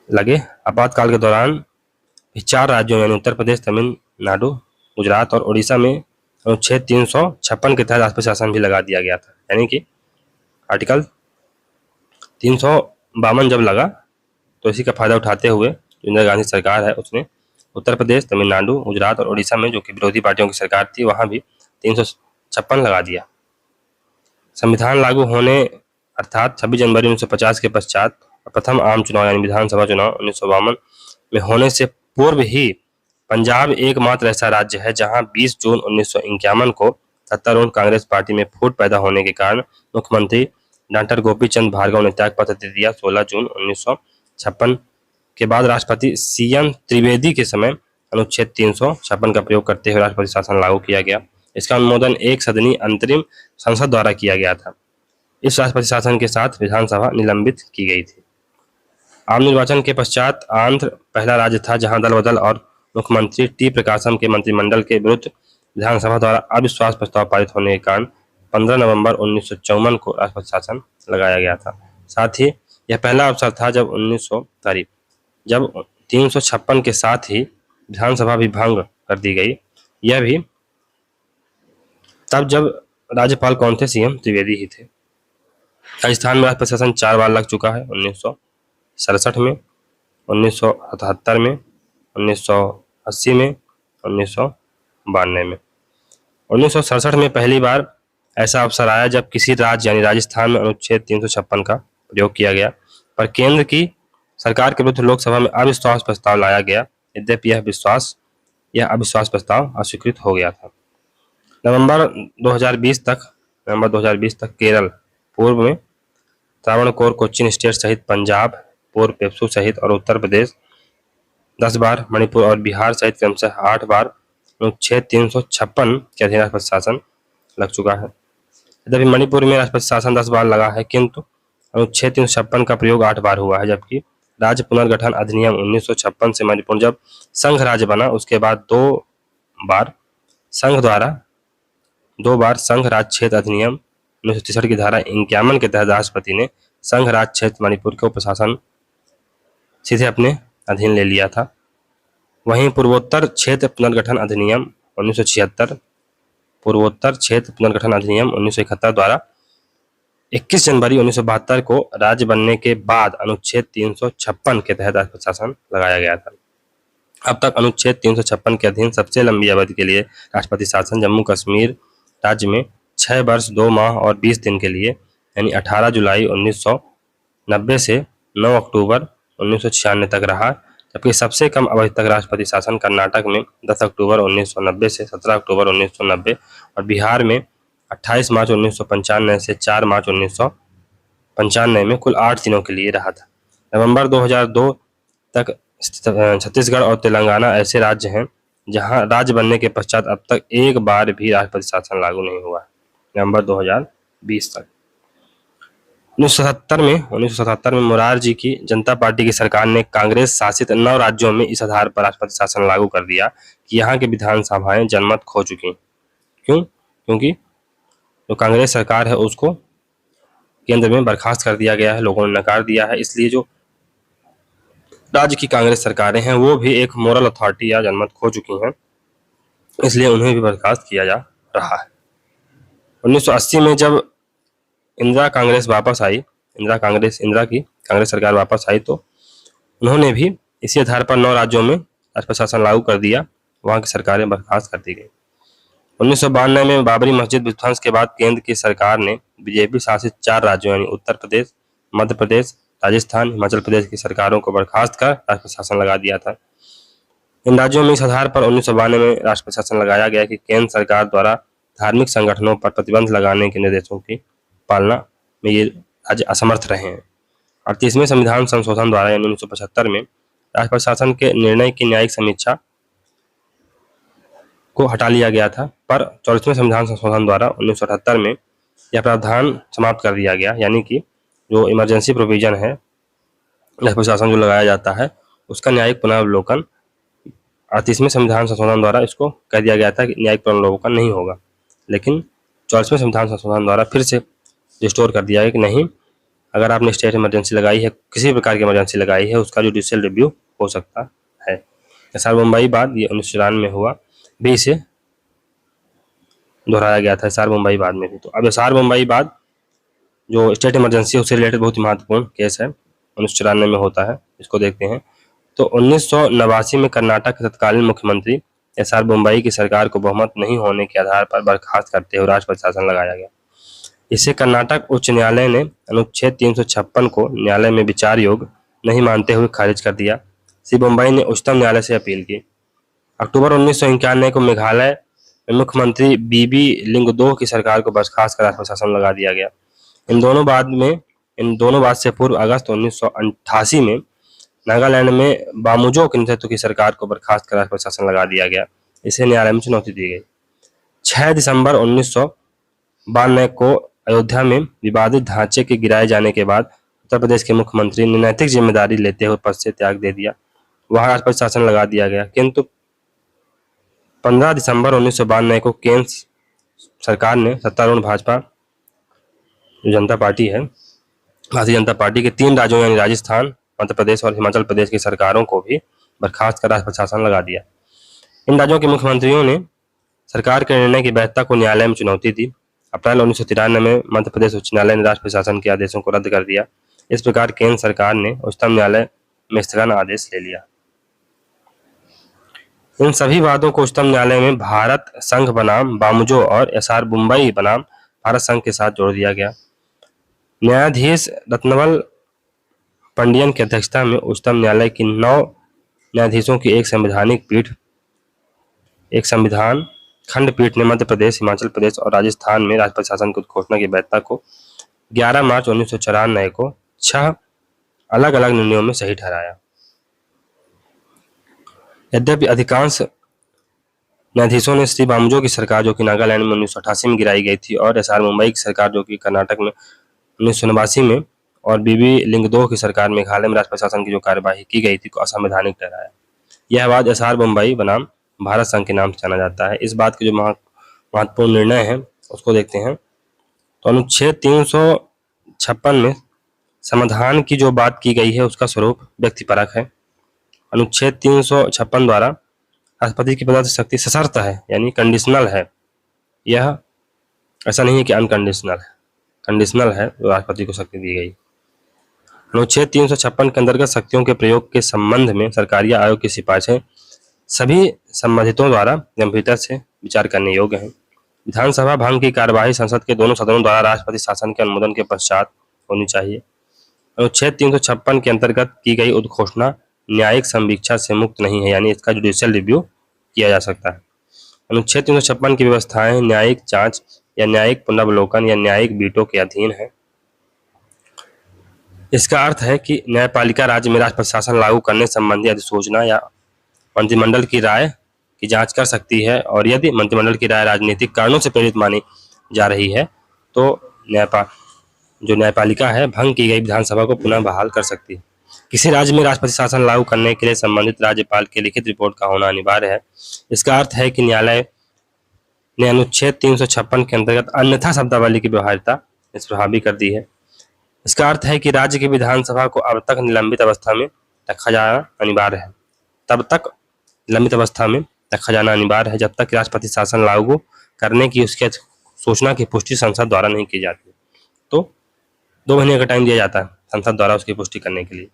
लगे आपातकाल के दौरान 4 राज्यों यानी उत्तर प्रदेश, तमिलनाडु, गुजरात और उड़ीसा में अनुच्छेद 356 के तहत राष्ट्रपति शासन भी लगा दिया गया था। यानी कि आर्टिकल 352 जब लगा तो इसी का फायदा उठाते हुए इंदिरा गांधी सरकार है उसने उत्तर प्रदेश, तमिलनाडु, गुजरात और उड़ीसा में जो कि विरोधी पार्टियों की सरकार थी वहां भी 356 लगा दिया। संविधान लागू होने अर्थात 26 जनवरी 1950 के पश्चात प्रथम आम चुनाव यानी विधानसभा चुनाव 1952 में होने से पूर्व ही पंजाब एकमात्र ऐसा राज्य है जहां 20 जून 1951 को सत्तारूढ़ कांग्रेस पार्टी में फूट पैदा होने के कारण मुख्यमंत्री डॉक्टर गोपीचंद भार्गव ने त्यागपत्र दे दिया। 16 जून 1956 के बाद राष्ट्रपति सीएन त्रिवेदी के समय अनुच्छेद 356 का प्रयोग करते हुए राष्ट्रपति शासन लागू किया गया। इसका अनुमोदन एक सदनी अंतरिम संसद द्वारा किया गया था। इस राष्ट्रपति शासन के साथ विधानसभा निलंबित की गई थी। आम निर्वाचन के पश्चात आंध्र पहला राज्य था जहां दल बदल और मुख्यमंत्री टी प्रकाशम के मंत्रिमंडल के विरुद्ध विधानसभा द्वारा अविश्वास प्रस्ताव पारित होने के कारण 15 नवंबर 1954 को राष्ट्रपति शासन लगाया गया था। साथ ही यह पहला अवसर था जब 356 के साथ ही विधानसभा भी भंग कर दी गई। यह भी तब जब राज्यपाल कौन थे? सीएम त्रिवेदी ही थे। राजस्थान में राष्ट्रपति शासन 4 बार लग चुका है, 1967 में, 1977 में, 1980 में, 1992 में। 1967 में पहली बार ऐसा अवसर आया जब किसी राज्य यानी राजस्थान में अनुच्छेद 356 का प्रयोग किया गया, पर केंद्र की सरकार के विरुद्ध लोकसभा में अविश्वास प्रस्ताव लाया गया। यद्यपि यह अविश्वास प्रस्ताव अस्वीकृत हो गया था। नवंबर 2020 तक केरल, पूर्व में त्रावणकोर, कोच्चि स्टेट सहित पंजाब, पूर्व पेप्सू सहित और उत्तर प्रदेश 10 बार, मणिपुर और बिहार सहित क्रमशः 8 बार अनुच्छेद 356 के अधीन राष्ट्रपति शासन लग चुका है। यद्यपि मणिपुर में राष्ट्रपति शासन 10 बार लगा है, किंतु अनुच्छेद 356 का प्रयोग 8 बार हुआ है। जबकि राज्य पुनर्गठन अधिनियम 1956 से मणिपुर जब संघ राज्य बना, उसके बाद दो बार संघ राज्य क्षेत्र अधिनियम 1963 की धारा 51 के तहत राष्ट्रपति ने संघ राज्य क्षेत्र मणिपुर को प्रशासन सीधे अपने अधीन ले लिया था। वहीं पूर्वोत्तर क्षेत्र पुनर्गठन अधिनियम 1976, पूर्वोत्तर क्षेत्र पुनर्गठन अधिनियम 1971 द्वारा 21 जनवरी 1972 को राज्य बनने के बाद अनुच्छेद 356 के तहत राष्ट्रपति शासन लगाया गया था। अब तक अनुच्छेद 356 के अधीन सबसे लंबी अवधि के लिए राष्ट्रपति शासन जम्मू कश्मीर राज्य में 6 वर्ष 2 माह और 20 दिन के लिए यानी 18 जुलाई 1990 से 9 अक्टूबर 1996 तक रहा। जबकि सबसे कम अवधि तक राष्ट्रपति शासन कर्नाटक में 10 अक्टूबर 1990 से 17 अक्टूबर 1990 और बिहार में 28 मार्च 1995 से 4 मार्च 1995 में कुल 8 दिनों के लिए रहा था। नवंबर 2002 तक छत्तीसगढ़ और तेलंगाना ऐसे राज्य हैं जहां राज्य बनने के पश्चात अब तक एक बार भी राष्ट्रपति शासन लागू नहीं हुआ। नवंबर 2020 तक 1977 में मोरारजी की जनता पार्टी की सरकार ने कांग्रेस शासित 9 राज्यों में इस आधार पर राष्ट्रपति शासन लागू कर दिया कि यहाँ की विधानसभाएं जनमत खो चुकी। क्योंकि जो कांग्रेस सरकार है उसको केंद्र में बर्खास्त कर दिया गया है, लोगों ने नकार दिया है। इसलिए जो राज्य की कांग्रेस सरकारें हैं वो भी एक मोरल अथॉरिटी या जनमत खो चुकी हैं, इसलिए उन्हें भी बर्खास्त किया जा रहा है। 1980 में जब इंदिरा की कांग्रेस सरकार वापस आई तो उन्होंने भी इसी आधार पर 9 राज्यों में राष्ट्रपति शासन लागू कर दिया, वहां की सरकारें बर्खास्त कर दी गई। 1992 में बाबरी मस्जिद विध्वंस के बाद केंद्र की सरकार ने बीजेपी शासित 4 राज्यों यानी उत्तर प्रदेश, मध्य प्रदेश, राजस्थान, हिमाचल प्रदेश की सरकारों को बर्खास्त कर राष्ट्रपति शासन लगा दिया था। इन राज्यों में इस आधार पर 1992 में राष्ट्रपति शासन लगाया गया कि केंद्र सरकार द्वारा धार्मिक संगठनों पर प्रतिबंध लगाने के निर्देशों की पालना में ये राज्य असमर्थ रहे हैं। 38वें संविधान संशोधन द्वारा यानी 1975 में राष्ट्रपति शासन के निर्णय की न्यायिक समीक्षा को हटा लिया गया था, पर 44वें संविधान संशोधन द्वारा 1978 में यह प्रावधान समाप्त कर दिया गया, यानी कि जो इमरजेंसी प्रोविजन है राष्ट्रपति शासन जो लगाया जाता है उसका न्यायिक पुनर्वलोकन 38वें संविधान संशोधन द्वारा इसको कह दिया गया था कि न्यायिक पुनर्वलोकन नहीं होगा। लेकिन 44वें संविधान संशोधन द्वारा फिर से रिस्टोर कर दिया गया कि नहीं, अगर आपने स्टेट इमरजेंसी लगाई है, किसी प्रकार की इमरजेंसी लगाई है, उसका जुडिशियल रिव्यू हो सकता है। एसआर मुंबई बाद ये 1994 में हुआ, भी इसे दोहराया गया था एसआर मुंबई बाद में भी। तो अब एसआर मुंबई बाद जो स्टेट इमरजेंसी है उससे रिलेटेड बहुत ही महत्वपूर्ण केस है 1994 में होता है, इसको देखते हैं। तो 1989 में कर्नाटक के तत्कालीन मुख्यमंत्री एसआर मुंबई की सरकार को बहुमत नहीं होने के आधार पर बर्खास्त करते हुए राष्ट्रपति शासन लगाया गया। इससे कर्नाटक उच्च न्यायालय ने अनुच्छेद 356 को न्यायालय में विचार योग्य नहीं मानते हुए खारिज कर दिया। श्री मुंबई ने उच्चतम न्यायालय से अपील की। अक्टूबर 1991 को मेघालय में मुख्यमंत्री बीबी लिंगदोह की सरकार को बर्खास्त कर राष्ट्रपति शासन लगा दिया गया। इन दोनों बाद से पूर्व अगस्त 1988 में नागालैंड में बामुजो के नेतृत्व की सरकार को बर्खास्त कर राष्ट्रपति शासन लगा दिया गया। इसे न्यायालय में चुनौती दी गई। 6 दिसंबर 1992 को अयोध्या में विवादित ढांचे के गिराए जाने के बाद उत्तर प्रदेश के मुख्यमंत्री ने नैतिक जिम्मेदारी लेते हुए पद से त्याग दे दिया, वहां राष्ट्रपति शासन लगा दिया गया। किंतु 15 दिसंबर 1992 को केंद्र सरकार ने सत्तारूढ़ भाजपा जनता पार्टी है, भारतीय जनता पार्टी के 3 राज्यों यानी राजस्थान, मध्य प्रदेश और हिमाचल प्रदेश की सरकारों को भी बर्खास्त कर राष्ट्रपति शासन लगा दिया। इन राज्यों के मुख्यमंत्रियों ने सरकार के निर्णय की वैधता को न्यायालय में चुनौती दी। अप्रैल 1993 में मध्य प्रदेश उच्च न्यायालय ने राष्ट्रपति शासन के आदेशों को रद्द कर दिया। इस प्रकार केंद्र सरकार ने उच्चतम न्यायालय में स्थगन आदेश ले लिया। इन सभी वादों को उच्चतम न्यायालय में भारत संघ बनाम बामुजो और एसआर मुंबई बनाम भारत संघ के साथ जोड़ दिया गया। न्यायाधीश रत्नवल पंडियन की अध्यक्षता में उच्चतम न्यायालय की 9 न्यायाधीशों की एक संविधान खंडपीठ ने मध्य प्रदेश, हिमाचल प्रदेश और राजस्थान में राजपथ शासन की घोषणा की वैधता को 11 मार्च 1994 को 6 अलग अलग निर्णयों में सही ठहराया। यद्यपि अधिकांश न्यायाधीशों ने श्री बामुजो की सरकार, जो कि नागालैंड में 1988 में गिराई गई थी, और एसआर मुंबई की सरकार, जो कि कर्नाटक में 1989 में, और बीबी लिंगदोह की सरकार मेघालय में राजपथ शासन की जो कार्यवाही की गई थी को असंवैधानिक ठहराया। यह वाद एसआर मुंबई बनाम भारत संघ के नाम से जाना जाता है। इस बात के जो महत्वपूर्ण निर्णय है उसको देखते हैं। तो अनुच्छेद 356 में समाधान की जो बात की गई है उसका स्वरूप व्यक्तिपरक है। अनुच्छेद 356 द्वारा राष्ट्रपति की पदार्थ शक्ति सशर्त है, यानी कंडीशनल है। यह ऐसा नहीं है कि अनकंडीशनल है, कंडीशनल है जो राष्ट्रपति को शक्ति दी गई। अनुच्छेद 356 के अंतर्गत शक्तियों के प्रयोग के संबंध में सरकारी आयोग की सिफारिशें सभी संबंधितों द्वारा गंभीरता से विचार करने योग्य है। विधानसभा भंग की कार्यवाही संसद के दोनों सदनों द्वारा राष्ट्रपति शासन के अनुमोदन के पश्चात होनी चाहिए। अनुच्छेद 356 के अंतर्गत की गई उद्घोषणा न्यायिक संवीक्षा से मुक्त नहीं है, यानी इसका जुडिशियल रिव्यू किया जा सकता है। अनुच्छेद 356 की व्यवस्थाएं न्यायिक जांच या न्यायिक पुनर्वलोकन या न्यायिक वीटो के अधीन है। इसका अर्थ है कि न्यायपालिका राज्य में राष्ट्रपति शासन लागू करने संबंधी अधिसूचना या मंत्रिमंडल की राय की जांच कर सकती है, और यदि मंत्रिमंडल की राय राजनीतिक कारणों से प्रेरित मानी जा रही है तो न्यायपालिका है भंग की गई विधानसभा को पुनः बहाल कर सकती है। किसी राज्य में राष्ट्रपति शासन लागू करने के लिए संबंधित राज्यपाल की लिखित रिपोर्ट का होना अनिवार्य है। इसका अर्थ है कि न्यायालय ने अनुच्छेद 356 के अंतर्गत अन्यथा शब्दावली की व्यवहार्यता निष्प्रभावी कर दी है। इसका अर्थ है कि राज्य की विधानसभा को अब तक निलंबित अवस्था में रखा जाना अनिवार्य है, तब तक निलंबित अवस्था में रखा जाना अनिवार्य है जब तक राष्ट्रपति शासन लागू करने की उसके सूचना की पुष्टि संसद द्वारा नहीं की जाती। तो 2 महीने का टाइम दिया जाता है संसद द्वारा उसकी पुष्टि करने के लिए।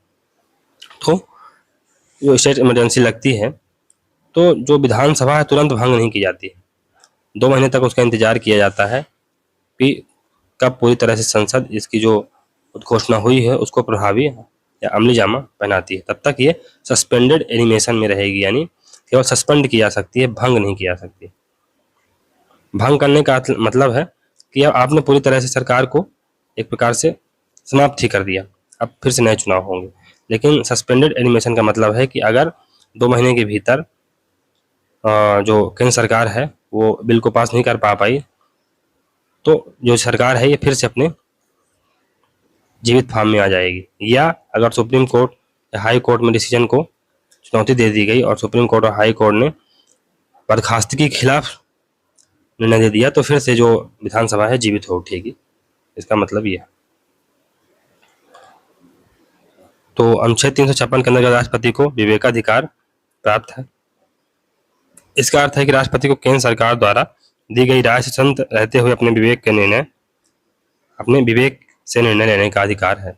तो जो स्टेट इमरजेंसी लगती है तो जो विधानसभा है तुरंत भंग नहीं की जाती है, 2 महीने तक उसका इंतजार किया जाता है कि कब पूरी तरह से संसद इसकी जो उद्घोषणा हुई है उसको प्रभावी या अमली जामा पहनाती है। तब तक ये सस्पेंडेड एनिमेशन में रहेगी, यानी केवल सस्पेंड की जा सकती है, भंग नहीं की जा सकती। भंग करने का मतलब है कि अब आपने पूरी तरह से सरकार को एक प्रकार से समाप्त ही कर दिया, अब फिर से नए चुनाव होंगे। लेकिन सस्पेंडेड एनिमेशन का मतलब है कि अगर 2 महीने के भीतर जो केंद्र सरकार है वो बिल को पास नहीं कर पाई तो जो सरकार है ये फिर से अपने जीवित फार्म में आ जाएगी। या अगर सुप्रीम कोर्ट या हाई कोर्ट में डिसीजन को चुनौती दे दी गई और सुप्रीम कोर्ट और हाई कोर्ट ने बर्खास्तगी के खिलाफ निर्णय दे दिया तो फिर से जो विधानसभा है जीवित हो उठेगी। इसका मतलब ये है। तो अनुच्छेद 356 के अंतर्गत राष्ट्रपति को विवेकाधिकार प्राप्त है। इसका अर्थ है कि राष्ट्रपति को केंद्र सरकार द्वारा दी गई राय से स्वतंत्र रहते हुए अपने विवेक से निर्णय लेने का अधिकार है।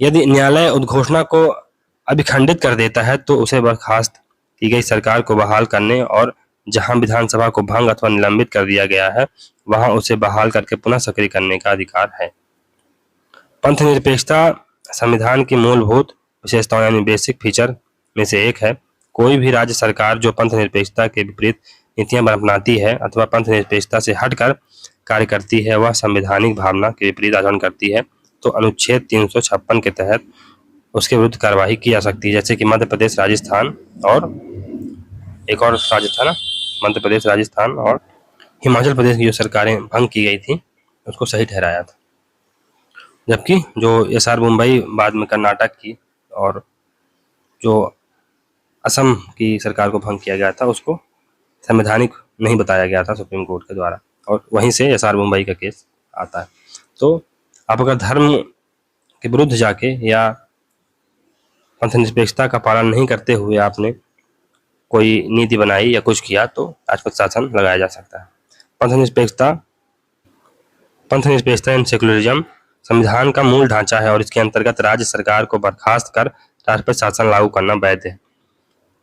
यदि न्यायालय उद्घोषणा को अभिखंडित कर देता है तो उसे बर्खास्त की गई सरकार को बहाल करने और जहां विधानसभा को भंग अथवा निलंबित कर दिया गया है वहां उसे बहाल करके पुनः सक्रिय करने का अधिकार है। पंथ निरपेक्षता संविधान की मूलभूत विशेषताओं यानी बेसिक फीचर में से एक है। कोई भी राज्य सरकार जो पंथ निरपेक्षता के विपरीत नीतियां अपनाती है अथवा पंथ निरपेक्षता से हटकर कार्य करती है वह संवैधानिक भावना के विपरीत आचरण करती है तो अनुच्छेद 356 के तहत उसके विरुद्ध कार्रवाई की जा सकती है। जैसे कि मध्य प्रदेश, राजस्थान और एक और राज्य था ना, मध्य प्रदेश, राजस्थान और हिमाचल प्रदेश की जो सरकारें भंग की गई थी उसको सही ठहराया था। जबकि जो एसआर मुंबई बाद में कर्नाटक की और जो असम की सरकार को भंग किया गया था उसको संवैधानिक नहीं बताया गया था सुप्रीम कोर्ट के द्वारा, और वहीं से एसआर मुंबई का केस आता है। तो आप अगर धर्म के विरुद्ध जाके या पंथ निरपेक्षता का पालन नहीं करते हुए आपने कोई नीति बनाई या कुछ किया तो राजपथ शासन लगाया जा सकता है। पंथ निरपेक्षता एंड सेकुलरिज्म संविधान का मूल ढांचा है और इसके अंतर्गत राज्य सरकार को बर्खास्त कर राष्ट्रपति शासन लागू करना वैध है।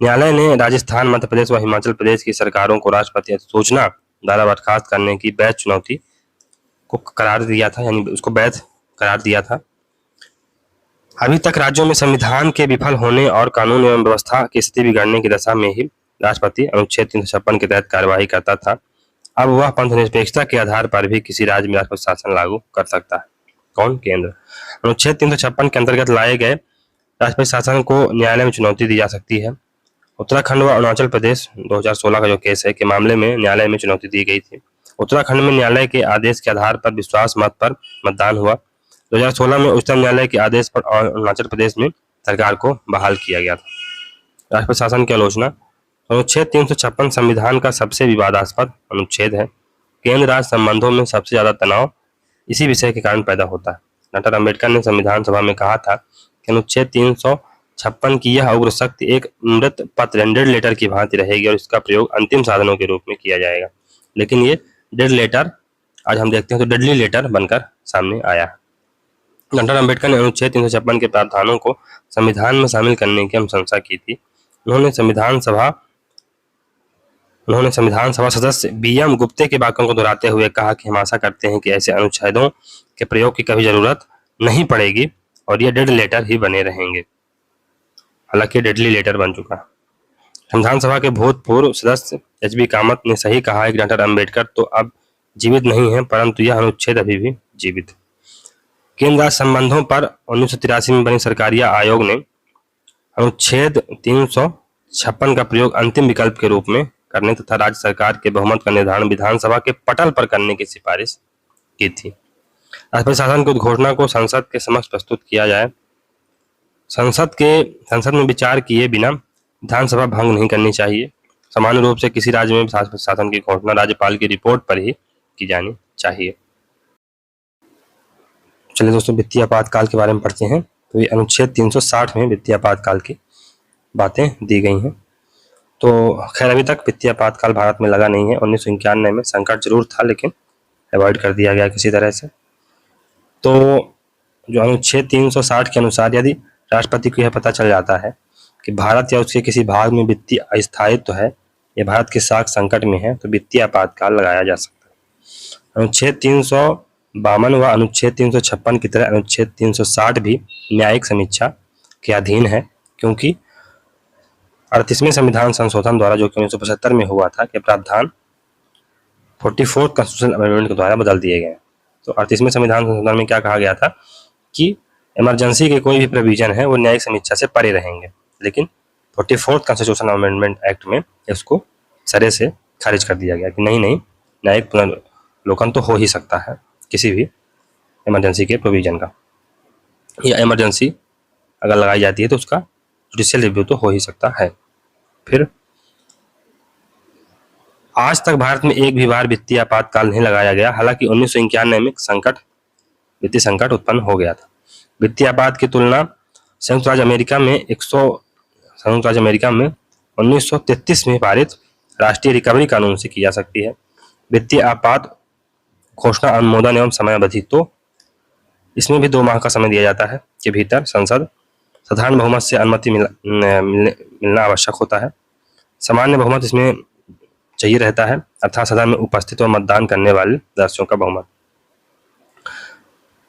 न्यायालय ने राजस्थान, मध्य प्रदेश व हिमाचल प्रदेश की सरकारों को राष्ट्रपति अधिसूचना द्वारा बर्खास्त करने की वैध चुनौती को करार दिया था, यानी उसको वैध करार दिया था। अभी तक राज्यों में संविधान के विफल होने और कानून एवं व्यवस्था की स्थिति बिगड़ने की दशा में ही राष्ट्रपति अनुच्छेद 356 के तहत कार्यवाही करता था। अब वह पंथनिरपेक्षता के आधार पर भी किसी राज्य में राष्ट्रपति शासन लागू कर सकता है। कौन? केंद्र। अनुच्छेद 356 के अंतर्गत लाए गए राष्ट्रपति शासन को न्यायालय में चुनौती दी जा सकती है। उत्तराखंड व अरुणाचल प्रदेश 2016 का जो केस है के मामले में न्यायालय में चुनौती दी गई थी। उत्तराखंड में न्यायालय के आदेश के आधार पर विश्वास मत पर मतदान हुआ। 2016 में उच्चतम न्यायालय के आदेश पर अरुणाचल प्रदेश में सरकार को बहाल किया गया था। राष्ट्रपति शासन की आलोचना। अनुच्छेद 356 संविधान का सबसे विवादास्पद अनुच्छेद है। केंद्र राज्य संबंधों में सबसे ज्यादा तनाव इसी विषय के कारण पैदा होता है। डॉक्टर अम्बेडकर ने संविधान सभा में कहा था कि अनुच्छेद 356 की यह उग्र शक्ति एक मृत पत्र डेड लेटर की भांति रहेगी और इसका प्रयोग अंतिम साधनों के रूप में किया जाएगा। लेकिन ये डेड लेटर आज हम देखते हैं तो डेडली लेटर बनकर सामने आया। डॉक्टर अम्बेडकर ने अनुच्छेद 356 के प्रावधानों को संविधान में शामिल करने की अनुशंसा की थी। उन्होंने संविधान सभा सदस्य बी.एम. गुप्ते के वाक्यों को दोहराते हुए कहा कि हम आशा करते हैं कि ऐसे अनुच्छेदों के प्रयोग की कभी जरूरत नहीं पड़ेगी और ये डेड लेटर ही बने रहेंगे। हालांकि डेडली लेटर बन चुका। संविधान सभा के भूतपूर्व सदस्य एच.बी. कामत ने सही कहा है कि डॉक्टर अम्बेडकर तो अब जीवित नहीं है, परंतु यह अनुच्छेद अभी भी जीवित। केंद्र राज्य संबंधों पर 1983 में बनी सरकारिया आयोग ने अनुच्छेद 356 का प्रयोग अंतिम विकल्प के रूप में करने तथा राज्य सरकार के बहुमत का निर्धारण विधानसभा के पटल पर करने की सिफारिश की थी। राष्ट्रपति शासन की उद्घोषणा को संसद के समक्ष प्रस्तुत किया जाए। संसद में विचार किए बिना विधानसभा भंग नहीं करनी चाहिए। सामान्य रूप से किसी राज्य में राष्ट्रपति शासन की घोषणा राज्यपाल की रिपोर्ट पर ही की जानी चाहिए। चलिए दोस्तों, वित्तीय आपातकाल के बारे में पढ़ते हैं। तो ये अनुच्छेद 360 में वित्तीय आपातकाल की बातें दी गई हैं। तो खैर अभी तक वित्तीय आपातकाल भारत में लगा नहीं है। 1991 में संकट जरूर था, लेकिन अवॉइड कर दिया गया किसी तरह से। तो जो अनुच्छेद 360 के अनुसार यदि राष्ट्रपति को यह पता चल जाता है कि भारत या उसके किसी भाग में वित्तीय अस्थायित्व है या भारत की साख संकट में है, तो वित्तीय आपातकाल लगाया जा सकता है। अनुच्छेद 352 व अनुच्छेद 356 की तरह अनुच्छेद 360 भी न्यायिक समीक्षा के अधीन है, क्योंकि 38वें संविधान संशोधन द्वारा जो कि 1975 में हुआ था के प्रावधान 44th कॉन्स्टिट्यूशनल अमेंडमेंट के द्वारा बदल दिए गए। तो 38वें संविधान संशोधन में क्या कहा गया था कि इमरजेंसी के कोई भी प्रोविजन है वो न्यायिक समीक्षा से परे रहेंगे, लेकिन 44th कॉन्स्टिट्यूशनल अमेंडमेंट एक्ट में इसको सरे से खारिज कर दिया गया कि नहीं, न्यायिक पुनर्लोकन तो हो ही सकता है किसी भी इमरजेंसी के प्रोविजन का, या इमरजेंसी अगर लगाई जाती है तो उसका जुडिशियल रिव्यू तो हो ही सकता है। फिर आज तक भारत में एक भी बार वित्तीय आपातकाल नहीं लगाया गया। हालांकि 1991 में वित्तीय संकट उत्पन्न हो गया था। वित्तीय आपात की तुलना संयुक्त राज्य अमेरिका में 1933 में पारित राष्ट्रीय रिकवरी कानून से की जा सकती है। वित्तीय आपात घोषणा अनुमोदन एवं समय अवधि, तो इसमें भी 2 माह का समय दिया जाता है के भीतर संसद साधारण बहुमत से अनुमति मिलना आवश्यक होता है। सामान्य बहुमत इसमें चाहिए रहता है, अर्थात सदन में उपस्थित और मतदान करने वाले सदस्यों का बहुमत।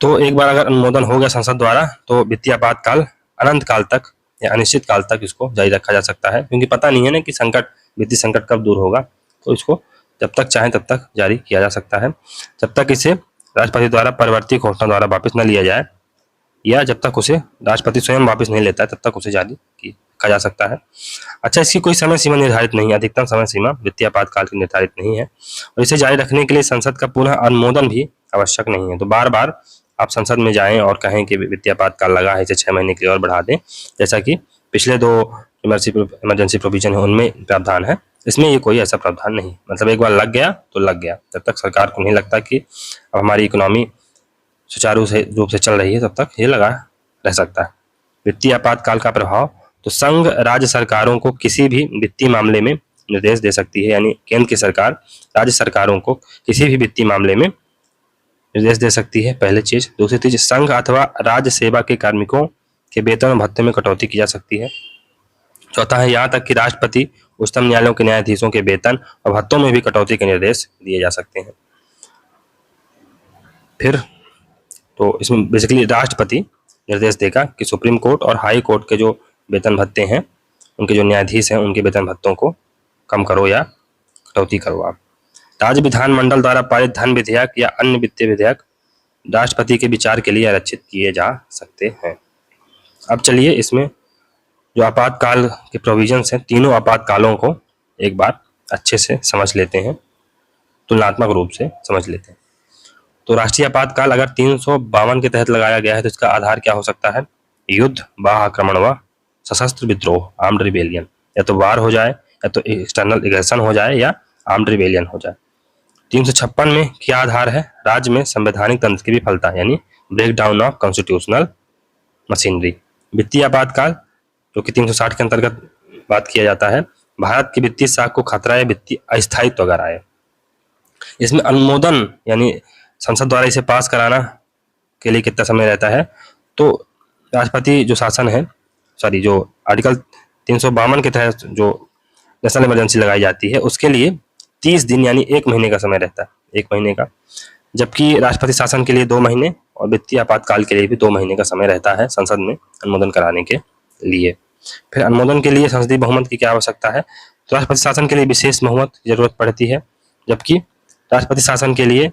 तो एक बार अगर अनुमोदन हो गया संसद द्वारा तो वित्तीय आपातकाल अनंत काल तक या अनिश्चित काल तक इसको जारी रखा जा सकता है, क्योंकि पता नहीं है ना कि वित्तीय संकट कब दूर होगा। तो इसको जब तक चाहे तब तक जारी किया जा सकता है, जब तक इसे राष्ट्रपति द्वारा परवर्ती घोषणा द्वारा वापस न लिया जाए, या जब तक उसे राष्ट्रपति स्वयं वापस नहीं लेता है तब तक उसे जारी रखा जा सकता है। अच्छा, इसकी कोई समय सीमा निर्धारित नहीं है। अधिकतम समय सीमा वित्तीय आपातकाल की निर्धारित नहीं है और इसे जारी रखने के लिए संसद का पुनः अनुमोदन भी आवश्यक नहीं है। तो बार बार आप संसद में जाएं और कहें कि वित्तीय आपातकाल लगा है, इसे 6 महीने के लिए और बढ़ा दें, जैसा कि पिछले 2 इमरजेंसी प्रोविजन है उनमें प्रावधान है। इसमें ये कोई ऐसा प्रावधान नहीं। मतलब एक बार लग गया तो लग गया। जब तक सरकार को नहीं लगता कि अब हमारी इकोनॉमी सुचारू रूप से चल रही है तब तक ये लगा रह सकता है। वित्तीय आपातकाल का प्रभाव, तो संघ राज्य सरकारों को किसी भी वित्तीय मामले में निर्देश दे सकती है, यानी केंद्र की सरकार राज्य सरकारों को किसी भी वित्तीय मामले में निर्देश दे सकती है, पहली चीज। दूसरी चीज, संघ अथवा राज्य सेवा के कार्मिकों के वेतन और भत्ते में कटौती की जा सकती है। चौथा है यहाँ तक कि राष्ट्रपति, उच्चतम न्यायालयों के न्यायाधीशों के वेतन और भत्तों में भी कटौती के निर्देश दिए जा सकते हैं। फिर तो इसमें बेसिकली राष्ट्रपति निर्देश देगा कि सुप्रीम कोर्ट और हाई कोर्ट के जो वेतन भत्ते हैं, उनके जो न्यायाधीश हैं, उनके वेतन भत्तों को कम करो या कटौती करो आप। राज्य विधानमंडल द्वारा पारित धन विधेयक या अन्य वित्तीय विधेयक राष्ट्रपति के विचार के लिए आरक्षित किए जा सकते हैं। अब चलिए इसमें जो आपातकाल के प्रोविजंस हैं, तीनों आपातकालों को एक बार अच्छे से समझ लेते हैं, तुलनात्मक रूप से समझ लेते हैं। तो राष्ट्रीय आपातकाल अगर 352 के तहत लगाया गया है तो इसका आधार क्या हो सकता है? युद्ध, बाह्य आक्रमण व सशस्त्र विद्रोह, आर्म्ड रिबेलियन। या तो वार हो जाए, या तो एक्सटर्नल एग्रेशन हो जाए, या आर्म्ड रिबेलियन हो जाए। 356 में क्या आधार है? राज्य में संवैधानिक तंत्र की विफलता, यानी break down of constitutional machinery. वित्तीय आपातकाल जो कि 360 के अंतर्गत बात किया जाता है, भारत की वित्तीय साख को खतरा या वित्तीय अस्थायित्व अगर आए। इसमें अनुमोदन यानी संसद द्वारा इसे पास कराना के लिए कितना समय रहता है? तो राष्ट्रपति जो शासन है, जो आर्टिकल 352 के तहत जो नेशनल इमरजेंसी लगाई जाती है, उसके लिए 30 दिन यानी 1 महीने का समय रहता है, 1 महीने का। जबकि राष्ट्रपति शासन के लिए 2 महीने और वित्तीय आपातकाल के लिए भी 2 महीने का समय रहता है संसद में अनुमोदन कराने के लिए। फिर अनुमोदन के लिए संसदीय बहुमत की क्या आवश्यकता है? तो राष्ट्रपति शासन के लिए विशेष बहुमत की जरूरत पड़ती है, जबकि राष्ट्रपति शासन के लिए,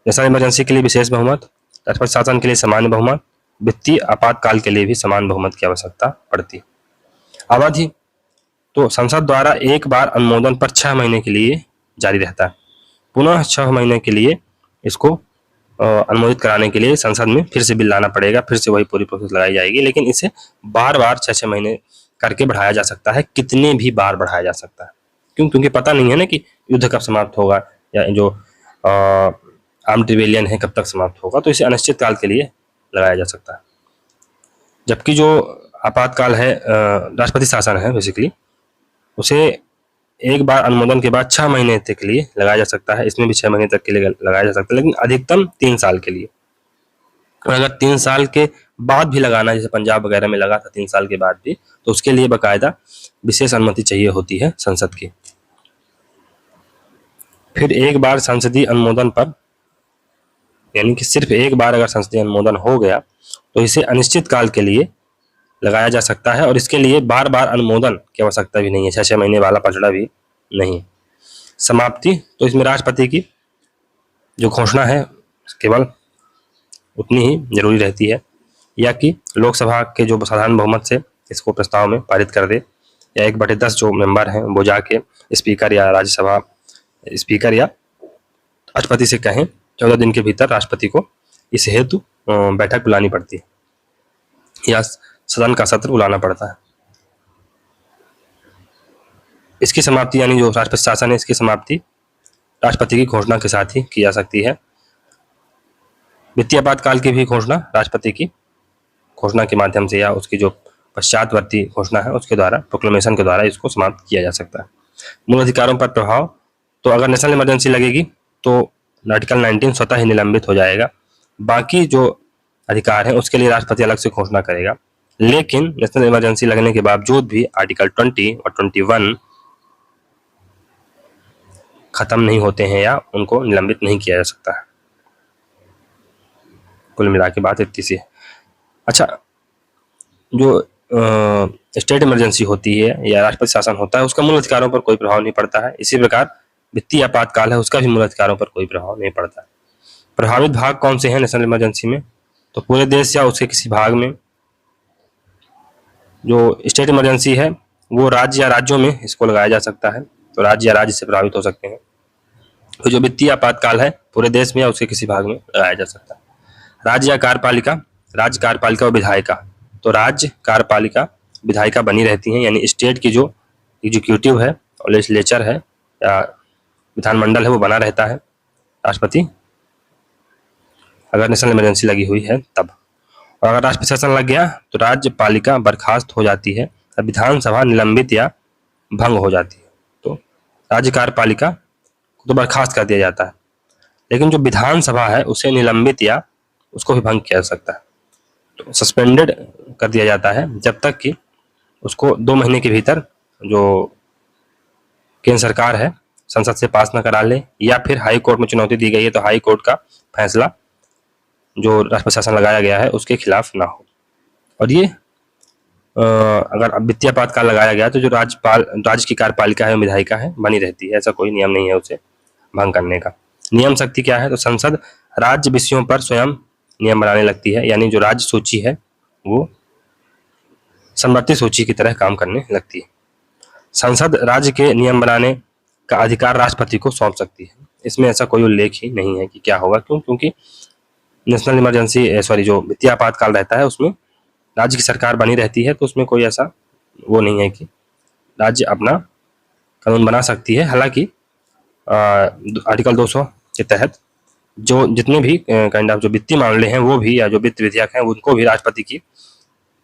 नेशनल इमरजेंसी के लिए विशेष बहुमत, राष्ट्रपति शासन के लिए सामान्य बहुमत, वित्तीय आपातकाल के लिए भी समान बहुमत की आवश्यकता पड़ती है। अवधि तो संसद द्वारा एक बार अनुमोदन पर 6 महीने के लिए जारी रहता है। पुनः 6 महीने के लिए इसको अनुमोदित कराने के लिए संसद में फिर से बिल लाना पड़ेगा, फिर से वही पूरी प्रोसेस लगाई जाएगी, लेकिन इसे बार बार 6-6 महीने करके बढ़ाया जा सकता है। कितने भी बार बढ़ाया जा सकता है, क्योंकि पता नहीं है ना कि युद्ध कब समाप्त होगा या जो आर्म्ड रिबेलियन है कब तक समाप्त होगा, तो इसे अनिश्चित काल के लिए लगाया जा सकता है। जबकि जो आपातकाल है, राष्ट्रपति शासन है बेसिकली, उसे एक बार अनुमोदन के बाद 6 महीने तक के लिए लगाया जा सकता है। इसमें भी 6 महीने तक के लिए लगाया जा सकता है, लेकिन अधिकतम 3 साल के लिए। और अगर 3 साल के बाद भी लगाना, जैसे पंजाब वगैरह में लगा था 3 साल के बाद भी, तो उसके लिए बाकायदा विशेष अनुमति चाहिए होती है संसद की। फिर एक बार संसदीय अनुमोदन पर, यानी कि सिर्फ एक बार अगर संसदीय अनुमोदन हो गया तो इसे अनिश्चित काल के लिए लगाया जा सकता है, और इसके लिए बार बार अनुमोदन की आवश्यकता भी नहीं है, 6-6 महीने वाला पचड़ा भी नहीं। समाप्ति तो इसमें राष्ट्रपति की जो घोषणा है केवल उतनी ही जरूरी रहती है, या कि लोकसभा के जो साधारण बहुमत से इसको प्रस्ताव में पारित कर दे, या 1/10 जो मेंबर हैं वो जाके स्पीकर या राज्यसभा स्पीकर या राष्ट्रपति से कहें 14 दिन के भीतर राष्ट्रपति को इस हेतु बैठक बुलानी पड़ती है या सदन का सत्र बुलाना पड़ता है। इसकी समाप्ति यानी जो राष्ट्रपति शासन है, इसकी समाप्ति राष्ट्रपति की घोषणा के साथ ही की जा सकती है। वित्तीय आपातकाल की भी घोषणा राष्ट्रपति की घोषणा के माध्यम से या उसकी जो पश्चातवर्ती घोषणा है उसके द्वारा, प्रोक्लेमेशन के द्वारा इसको समाप्त किया जा सकता है। मूल अधिकारों पर प्रभाव तो अगर नेशनल इमरजेंसी लगेगी तो आर्टिकल 19 स्वतः ही निलंबित हो जाएगा। बाकी जो अधिकार है उसके लिए राष्ट्रपति अलग से घोषणा करेगा, लेकिन नेशनल इमरजेंसी लगने के बावजूद भी आर्टिकल 20 और 21 खत्म नहीं होते हैं या उनको निलंबित नहीं किया जा सकता है। कुल मिला के बात इतनी सी है। अच्छा, जो स्टेट इमरजेंसी होती है या राष्ट्रपति शासन होता है उसका मूल अधिकारों पर कोई प्रभाव नहीं पड़ता है। इसी प्रकार वित्तीय आपातकाल है उसका भी मूल अधिकारों पर कोई प्रभाव नहीं पड़ता है। प्रभावित भाग कौन से हैं नेशनल इमरजेंसी में? तो पूरे देश या उसके किसी भाग में। जो स्टेट इमरजेंसी है वो राज्य या राज्यों में इसको लगाया जा सकता है, तो राज्य या राज्य से प्रभावित हो सकते हैं। तो जो वित्तीय आपातकाल है पूरे देश में या उसके किसी भाग में लगाया जा सकता है। राज्य या कार्यपालिका, राज्य कार्यपालिका और विधायिका, तो राज्य कार्यपालिका विधायिका बनी रहती हैं, यानी स्टेट की जो एग्जीक्यूटिव है और लेजिस्लेचर है या विधानमंडल है वो बना रहता है राष्ट्रपति अगर नेशनल इमरजेंसी लगी हुई है तब। और अगर राष्ट्रपति शासन लग गया तो राज्यपालिका बर्खास्त हो जाती है और विधानसभा निलंबित या भंग हो जाती है। तो राज्य कार्यपालिका को तो बर्खास्त कर दिया जाता है, लेकिन जो विधानसभा है उसे निलंबित या उसको भी भंग किया जा सकता है, तो सस्पेंडेड कर दिया जाता है जब तक कि उसको 2 महीने के भीतर जो केंद्र सरकार है संसद से पास न करा ले, या फिर हाई कोर्ट में चुनौती दी गई है तो हाई कोर्ट का फैसला जो राष्ट्रपति शासन लगाया गया है उसके खिलाफ ना हो। और ये अगर वित्तीय आपातकाल लगाया गया तो जो राज्य की कार्यपालिका है विधायिका है बनी रहती है, ऐसा कोई नियम नहीं है उसे भंग करने का। नियम शक्ति क्या है, तो संसद राज्य विषयों पर स्वयं नियम बनाने लगती है, यानी जो राज्य सूची है वो समवर्ती सूची की तरह काम करने लगती है। संसद राज्य के नियम बनाने का अधिकार राष्ट्रपति को सौंप सकती है। इसमें ऐसा कोई उल्लेख ही नहीं है कि क्या होगा, क्योंकि नेशनल इमरजेंसी जो वित्तीय आपातकाल रहता है उसमें राज्य की सरकार बनी रहती है, तो उसमें कोई ऐसा वो नहीं है कि राज्य अपना कानून बना सकती है। हालांकि आर्टिकल 200 के तहत जो जितने भी काइंड ऑफ जो वित्तीय मामले हैं वो भी, या जो वित्त विधेयक हैं उनको भी राष्ट्रपति की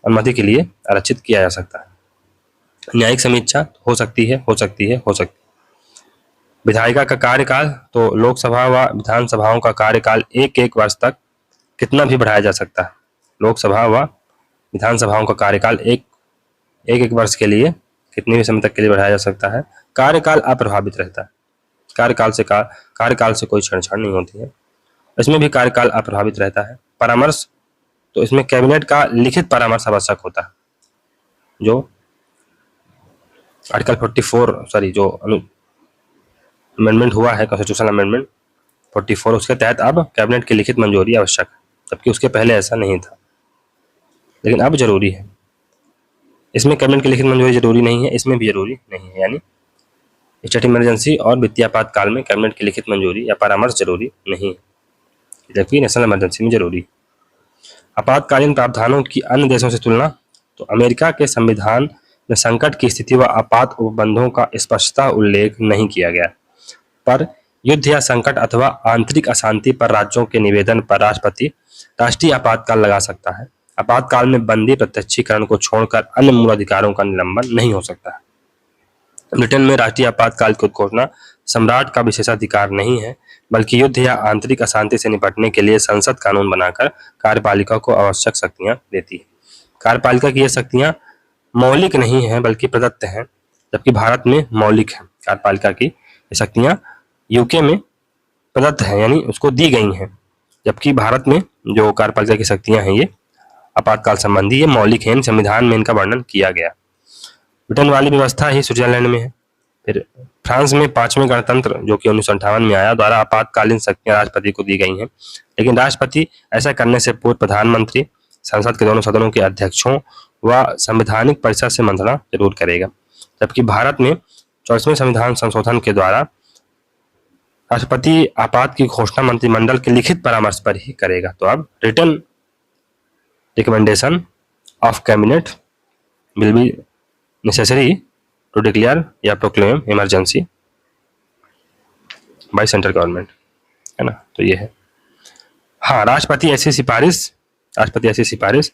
अनुमति के लिए आरक्षित किया जा सकता है। न्यायिक समीक्षा हो सकती है। विधायिका का कार्यकाल, तो लोकसभा व विधानसभाओं का कार्यकाल एक वर्ष तक कितना भी बढ़ाया जा सकता है। लोकसभा व विधानसभाओं का कार्यकाल एक वर्ष के लिए कितने भी समय तक के लिए बढ़ाया जा सकता है। कार्यकाल अप्रभावित रहता है। कार्यकाल से कोई छेड़छाड़ नहीं होती है। इसमें भी कार्यकाल अप्रभावित रहता है। परामर्श, तो इसमें कैबिनेट का लिखित परामर्श आवश्यक होता है। जो आर्टिकल 44 जो अमेंडमेंट हुआ है, कॉन्स्टिट्यूशनल अमेंडमेंट 44, उसके तहत अब कैबिनेट की लिखित मंजूरी आवश्यक है, जबकि उसके पहले ऐसा नहीं था, लेकिन अब जरूरी है। इसमें कैबिनेट की लिखित मंजूरी जरूरी नहीं है, इसमें भी जरूरी नहीं है। यानी स्टेट इमरजेंसी और वित्तीय आपातकाल में कैबिनेट की लिखित मंजूरी या परामर्श जरूरी नहीं है, जबकि नेशनल इमरजेंसी में जरूरी। आपातकालीन प्रावधानों की अन्य देशों से तुलना, तो अमेरिका के संविधान में संकट की स्थिति व आपात उपबंधों का स्पष्टतः उल्लेख नहीं किया गया, पर युद्ध या संकट अथवा आंतरिक अशांति पर राज्यों के निवेदन पर राष्ट्रपति राष्ट्रीय आपातकाल लगा सकता है। आपातकाल में बंदी प्रत्यक्षीकरण को छोड़कर अन्य मूल अधिकारों का निलंबन नहीं हो सकता है। ब्रिटेन में राष्ट्रीय आपातकाल की घोषणा सम्राट का विशेषाधिकार नहीं है, बल्कि युद्ध या आंतरिक अशांति से निपटने के लिए संसद कानून बनाकर कार्यपालिका को आवश्यक शक्तियां देती है। कार्यपालिका की ये शक्तियां मौलिक नहीं है बल्कि प्रदत्त हैं, जबकि भारत में मौलिक है। कार्यपालिका की शक्तियां यूके में प्रदत्त है, यानी उसको दी गई हैं, जबकि भारत में जो कार्यपालिका की शक्तियां हैं ये आपातकाल संबंधी, ये मौलिक है। संविधान में इनका वर्णन किया गया। ब्रिटेन वाली व्यवस्था ही स्विट्जरलैंड में है। फिर फ्रांस में 5वें गणतंत्र जो कि 1958 में आया द्वारा आपातकालीन शक्तियां राष्ट्रपति को दी गई हैं, लेकिन राष्ट्रपति ऐसा करने से पूर्व प्रधानमंत्री, संसद के दोनों सदनों के अध्यक्षों व संवैधानिक परिषद से मंत्रणा जरूर करेगा। जबकि भारत में 24वें संविधान संशोधन के द्वारा राष्ट्रपति आपात की घोषणा मंत्रिमंडल के लिखित परामर्श पर ही करेगा। तो अब written recommendation of cabinet will be necessary to declare या proclaim emergency by central government, है ना। तो ये है। हाँ, राष्ट्रपति ऐसी सिफारिश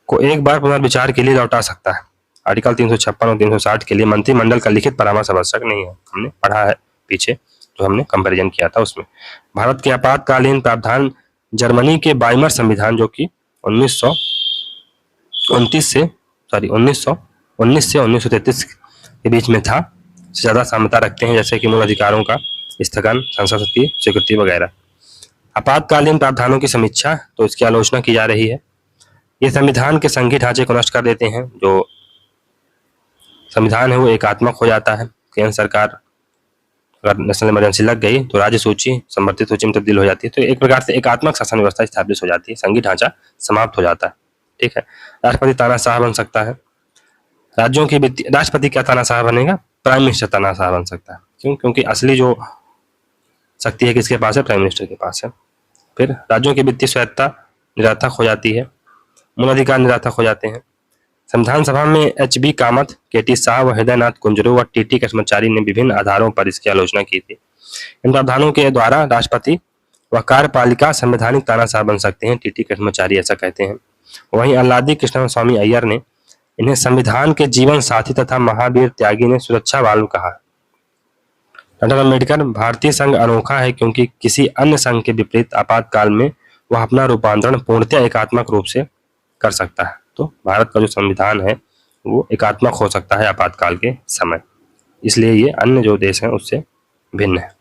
को एक बार पुनर्विचार के लिए लौटा सकता है। आर्टिकल 356 और 360 के लिए मंत्रिमंडल का लिखित परामर्श आवश्यक नहीं है। हमने पढ़ा है पीछे, जो हमने कंपैरिजन किया था उसमें। भारत के आपातकालीन प्रावधान जर्मनी के वाइमर संविधान जो कि 1919 से 1933 के बीच में था, से ज्यादा साम्यता रखते हैं, जैसे कि मूल अधिकारों का स्थगन, संसद की स्वीकृति वगैरह। आपातकालीन प्रावधानों की समीक्षा, तो इसकी आलोचना की जा रही है। ये संविधान के संघीय ढांचे को नष्ट कर देते हैं। जो संविधान है वो एकात्मक हो जाता है। केंद्र सरकार अगर नेशनल इमरजेंसी लग गई तो राज्य सूची समवर्तित सूची में तब्दील हो जाती है। तो एक प्रकार से एकात्मक शासन व्यवस्था स्थापित हो जाती है, संघीय ढांचा समाप्त हो जाता है। ठीक है। राष्ट्रपति तानाशाह बन सकता है। राज्यों की वित्तीय, राष्ट्रपति क्या तानाशाह बनेगा? प्राइम मिनिस्टर तानाशाह बन सकता है। क्यों? क्योंकि असली जो शक्ति है किसके पास है? प्राइम मिनिस्टर के पास है। फिर राज्यों की वित्तीय स्वायत्तता निरर्थक हो जाती है, मूल अधिकार निरर्थक हो जाते हैं। संविधान सभा में H.B. कामत, K.T. शाह व हृदयनाथ कुंजरू व T.T. कृष्णाचारी ने विभिन्न आधारों पर इसकी आलोचना की थी। इन प्रावधानों के द्वारा राष्ट्रपति व कार्यपालिका संवैधानिक तानाशाह बन सकते हैं, T.T. कृष्णाचारी ऐसा कहते हैं। वहीं अल्लादी कृष्ण स्वामी अय्यर ने इन्हें संविधान के जीवन साथी तथा महावीर त्यागी ने सुरक्षा वाल्व कहा। डॉक्टर अम्बेडकर, भारतीय संघ अनोखा है क्योंकि किसी अन्य संघ के विपरीत आपातकाल में वह अपना रूपांतरण पूर्णतः एकात्मक रूप से कर सकता है। तो भारत का जो संविधान है वो एकात्मक हो सकता है आपातकाल के समय, इसलिए ये अन्य जो देश हैं उससे भिन्न है।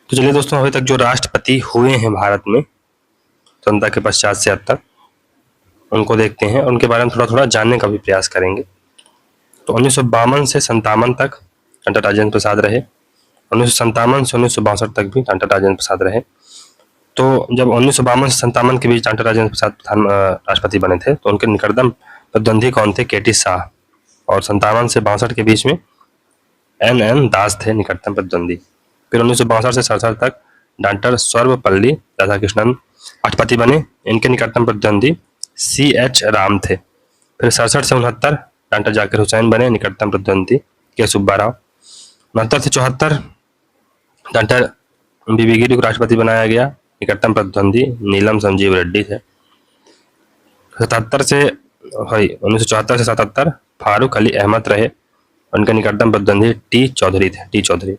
तो चलिए दोस्तों, अभी तक जो राष्ट्रपति हुए हैं भारत में स्वतंत्रता के पश्चात से अब तक, उनको देखते हैं, उनके बारे में थोड़ा थोड़ा जानने का भी प्रयास करेंगे। तो 1952 से 57 तक डॉक्टर राजेंद्र प्रसाद रहे। 1957 से 1962 तक भी डॉक्टर राजेंद्र प्रसाद रहे। तो जब 1952 से 57 के बीच डॉक्टर राजेंद्र प्रसाद राष्ट्रपति बने थे, तो उनके निकटतम प्रतिद्वंदी कौन थे? के टी शाह। और 57 से 62 के बीच में एन दास थे निकटतम प्रतिद्वंदी। फिर 1962 से 67 तक डॉक्टर सर्वपल्ली राधाकृष्णन राष्ट्रपति बने, इनके निकटतम प्रतिद्वंदी CH राम थे। फिर 67 से 69 डॉक्टर जाकिर हुसैन बने, निकटतम प्रतिद्वंदी के सुब्बाराव। 69 से 74 डॉक्टर BB गिरी को राष्ट्रपति बनाया गया, निकटतम प्रतिद्वंदी नीलम संजीव रेड्डी थे। 1974 से 77 फारूक अली अहमद रहे, उनके निकटतम प्रतिद्वंदी टी चौधरी थे।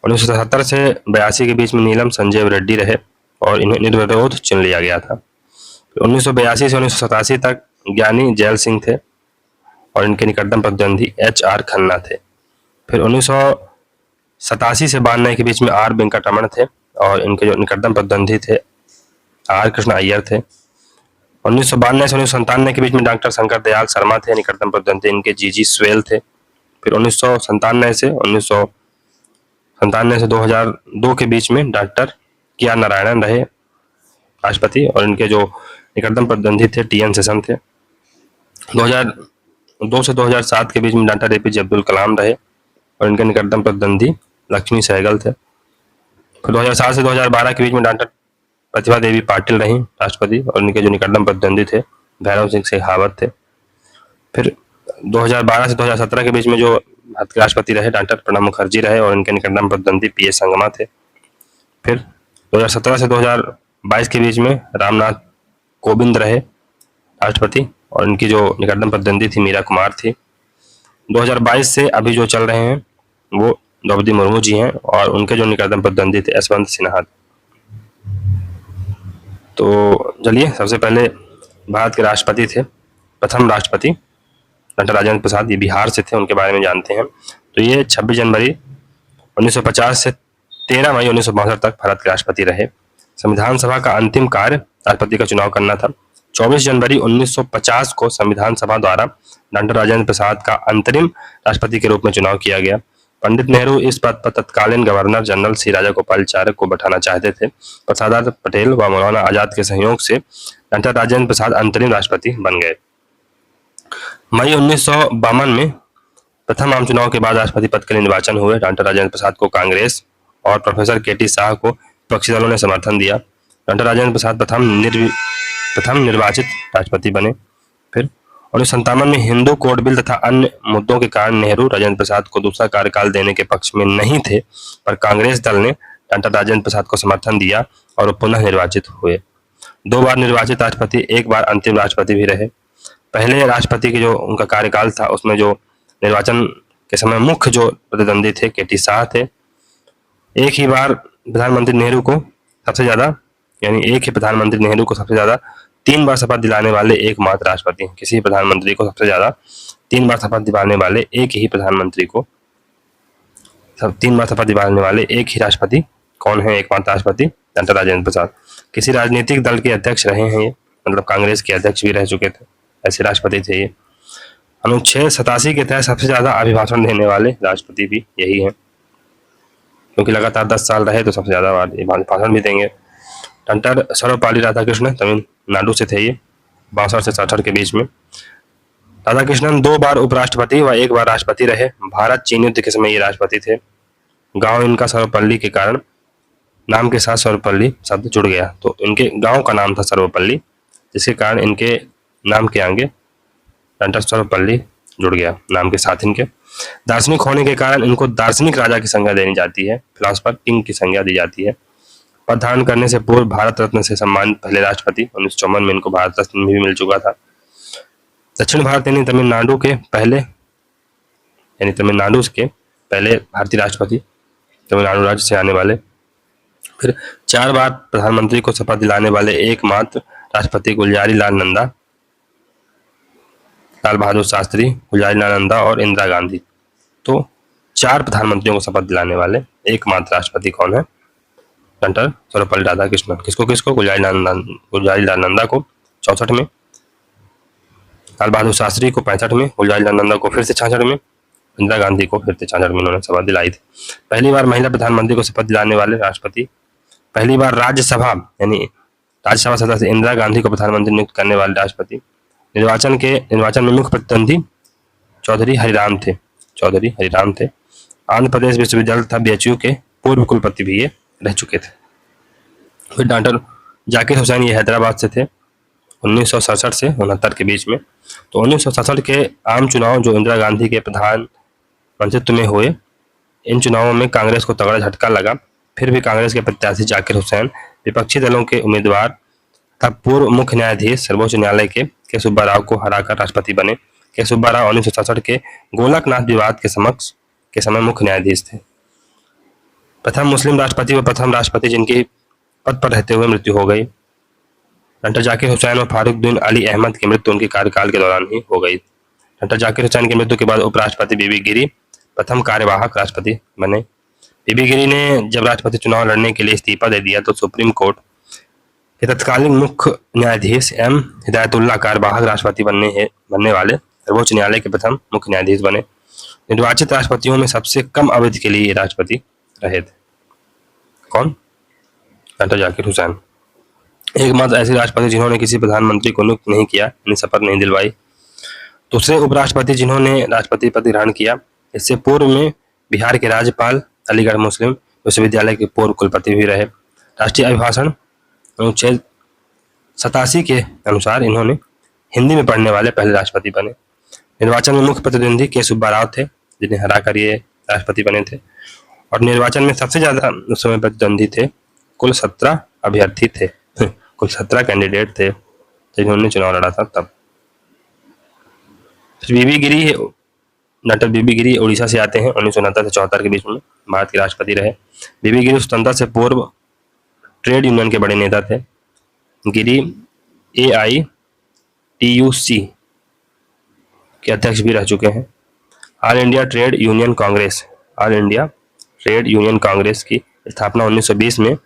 1977 से 82 के बीच में नीलम संजीव रेड्डी रहे और इन्हें निर्विरोध चुन लिया गया था। 1982 से 1987 तक ज्ञानी जैल सिंह थे और इनके निकटतम प्रतिद्वंदी HR खन्ना थे। फिर 1987 से 92 के बीच में R वेंकटरमण थे और इनके जो निकटतम प्रतिद्वंदी थे R कृष्ण अय्यर थे। 1992 से 1997 के बीच में डॉक्टर शंकर दयाल शर्मा थे, निकटतम प्रतिद्वंदी इनके GG स्वेल थे। फिर 1997 से 2002 के बीच में डॉक्टर KR नारायणन रहे राष्ट्रपति और इनके जो निकटतम प्रतिद्वंदी थे TN सेशन थे। 2002 से 2007 के बीच में डॉक्टर APJ अब्दुल कलाम रहे और इनके निकटतम प्रतिद्वंदी लक्ष्मी सहगल थे। फिर 2007 से 2012 के बीच में डॉक्टर प्रतिभा देवी पाटिल रही राष्ट्रपति और इनके जो निकटतम प्रतिद्वंदी थे भैरव सिंह शेखावत थे। फिर 2012 से 2017 के बीच में जो भारत के राष्ट्रपति रहे डॉक्टर प्रणब मुखर्जी रहे और इनके निकटतम प्रतिद्वंदी PS संगमा थे। फिर 2017 से 2022 के बीच में रामनाथ कोविंद रहे राष्ट्रपति और इनकी जो निकटतम प्रतिद्वंदी थी मीरा कुमार थी। 2022 से अभी जो चल रहे हैं वो द्रौपदी मुर्मू जी हैं और उनके जो निकटतम प्रतिद्वंदी थे यशवंत सिन्हा। तो चलिए, सबसे पहले भारत के राष्ट्रपति थे, प्रथम राष्ट्रपति डॉक्टर राजेंद्र प्रसाद, ये बिहार से थे, उनके बारे में जानते हैं। तो ये 26 जनवरी 1950 से 13 मई 1962 तक भारत के राष्ट्रपति रहे। संविधान सभा का अंतिम कार्य राष्ट्रपति का चुनाव करना था। 24 जनवरी 1950 को संविधान सभा द्वारा डॉक्टर राजेंद्र प्रसाद का अंतरिम राष्ट्रपति के रूप में चुनाव किया गया। पंडित नेहरू इस पद पर तत्कालीन गवर्नर जनरल C राजागोपालाचारी को बैठाना चाहते थे, पर सरदार पटेल व मौलाना आजाद के सहयोग से डॉक्टर राजेंद्र प्रसाद अंतरिम राष्ट्रपति बन गए। मई 1952 में प्रथम आम चुनाव के बाद राष्ट्रपति पद के लिए निर्वाचन हुए। डॉक्टर राजेंद्र प्रसाद को कांग्रेस और प्रोफेसर KT शाह को विपक्षी दलों ने समर्थन दिया। डॉक्टर राजेंद्र प्रसाद प्रथम निर्वाचित राष्ट्रपति बने। फिर 1957 में हिंदू कोड बिल तथा अन्य मुद्दों के कारण नेहरू राजेंद्र प्रसाद को दूसरा कार्यकाल देने के पक्ष में नहीं थे, पर कांग्रेस दल ने डॉक्टर राजेंद्र प्रसाद को समर्थन दिया और पुनः निर्वाचित हुए। 2 बार निर्वाचित राष्ट्रपति, 1 बार अंतिम राष्ट्रपति भी रहे। पहले राष्ट्रपति के जो उनका कार्यकाल था उसमें जो निर्वाचन के समय मुख्य जो प्रतिद्वंदी थे KT शाह थे। एक ही प्रधानमंत्री नेहरू को सबसे ज्यादा 3 बार शपथ दिलाने वाले एकमात्र राष्ट्रपति हैं। किसी प्रधानमंत्री को सबसे ज्यादा 3 बार शपथ दिलाने वाले एक ही राष्ट्रपति कौन है? एकमात्र राष्ट्रपति डॉक्टर राजेंद्र प्रसाद। किसी राजनीतिक दल के अध्यक्ष रहे हैं ये, मतलब कांग्रेस के अध्यक्ष भी रह चुके थे, ऐसे राष्ट्रपति थे ये। अनुच्छेद 87 के तहत सबसे ज्यादा अभिभाषण देने वाले राष्ट्रपति भी यही हैं, क्योंकि लगातार 10 साल रहे तो सबसे ज्यादा भाषण भी देंगे। डॉक्टर सर्वपल्ली राधाकृष्णन तमिलनाडु से थे ये, 62 से 67 के बीच में। राधाकृष्णन 2 बार उपराष्ट्रपति व 1 बार राष्ट्रपति रहे। भारत चीन युद्ध के समय ये राष्ट्रपति थे। गांव इनका सर्वपल्ली के कारण नाम के साथ सर्वपल्ली शब्द जुड़ गया, तो इनके गांव का नाम था सर्वपल्ली, जिसके कारण इनके नाम के आगे डॉक्टर सर्वपल्ली जुड़ गया नाम के साथ इनके। दार्शनिक होने के कारण इनको दार्शनिक राजा की संज्ञा देनी जाती है, फिलोसफर किंग की संज्ञा दी जाती है। पद धारण करने से पूर्व भारत रत्न से सम्मानित पहले राष्ट्रपति, 1954 में इनको भारत रत्न भी मिल चुका था। दक्षिण भारत यानी तमिलनाडु के पहले भारतीय राष्ट्रपति, तमिलनाडु राज्य से आने वाले फिर 4 बार प्रधानमंत्री को शपथ दिलाने वाले एकमात्र राष्ट्रपति गुलजारी लाल नंदा, लाल बहादुर शास्त्री, गुलजारी लाल नंदा और इंदिरा गांधी। तो 4 प्रधानमंत्रियों को शपथ दिलाने वाले एकमात्र राष्ट्रपति कौन है? डॉक्टर सर्वपल्ली राधाकृष्णन। किसको किसको? गुलजारी लाल नंदा को 64 में, लाल बहादुर शास्त्री को 65 में, गुलजारी लाल नंदा को फिर से 66 में, इंदिरा गांधी को फिर से 66 में उन्होंने शपथ दिलाई थी। पहली बार महिला प्रधानमंत्री को शपथ दिलाने वाले राष्ट्रपति, पहली बार राज्यसभा यानी राज्यसभा सदस्य इंदिरा गांधी को प्रधानमंत्री नियुक्त करने वाले राष्ट्रपति। निर्वाचन में मुख्य प्रतिद्वंदी चौधरी हरिराम थे। आंध्र प्रदेश विश्वविद्यालय तथा बीएचयू के पूर्व कुलपति भी ये रह चुके थे। फिर डॉक्टर जाकिर हुसैन, ये हैदराबाद से थे 1967 से 69 के बीच में। तो 1967 के आम चुनाव जो इंदिरा गांधी के प्रधानमंत्रित्व में हुए, इन चुनावों में कांग्रेस को तगड़ा झटका लगा। फिर भी कांग्रेस के प्रत्याशी जाकिर हुसैन विपक्षी दलों के उम्मीदवार तथा पूर्व मुख्य न्यायाधीश सर्वोच्च न्यायालय के सुब्बा राव को हराकर राष्ट्रपति बने। के सुब्बा राव 1967 के गोलकनाथ विवाद के समय मुख्य न्यायाधीश थे। प्रथम मुस्लिम राष्ट्रपति व प्रथम राष्ट्रपति जिनकी पद पर रहते हुए मृत्यु हो गई। डॉक्टर जाकिर हुसैन और फारूक बिन अली अहमद की मृत्यु उनके कार्यकाल के दौरान ही हो गई। डॉक्टर जाकिर हुसैन की मृत्यु के बाद उपराष्ट्रपति बीबी गिरी प्रथम कार्यवाहक राष्ट्रपति बने। बीबी गिरी ने जब राष्ट्रपति चुनाव लड़ने के लिए इस्तीफा दे दिया तो सुप्रीम कोर्ट के तत्कालीन मुख्य न्यायाधीश एम हिदायतुल्लाह कार्यवाहक राष्ट्रपति बनने वाले सर्वोच्च न्यायालय के प्रथम मुख्य न्यायाधीश बने। निर्वाचित राष्ट्रपतियों में सबसे कम अवधि के लिए ये राष्ट्रपति रहे थे। कौन? डॉक्टर जाकिर हुसैन। एकमात्र ऐसे राष्ट्रपति जिन्होंने किसी प्रधानमंत्री को नियुक्त नहीं किया, यानी शपथ नहीं दिलवाई। दूसरे उपराष्ट्रपति जिन्होंने राष्ट्रपति पद ग्रहण किया, इससे पूर्व में बिहार के राज्यपाल, अलीगढ़ मुस्लिम विश्वविद्यालय के पूर्व कुलपति भी रहे। राष्ट्रीय अभिभाषण अनुच्छेद 87 के अनुसार इन्होंने हिंदी में पढ़ने वाले पहले राष्ट्रपति बने। निर्वाचन में मुख्य प्रतिद्वंदी के सुब्बा राव थे, जिन्हें हराकर ये राष्ट्रपति बने थे। और निर्वाचन में सबसे ज्यादा उस समय प्रतिद्वंदी थे, कुल 17 अभ्यर्थी थे, कुल 17 कैंडिडेट थे जिन्होंने चुनाव लड़ा था तब। डॉक्टर बीबी गिरी उड़ीसा से आते हैं। 1969 से 74 के बीच में भारत के राष्ट्रपति रहे। बीबी गिरी स्वतंत्रता से पूर्व ट्रेड यूनियन के बड़े नेता थे। गिरी AITUC के अध्यक्ष भी रह चुके हैं। All India trade union Congress की स्थापना 1920 में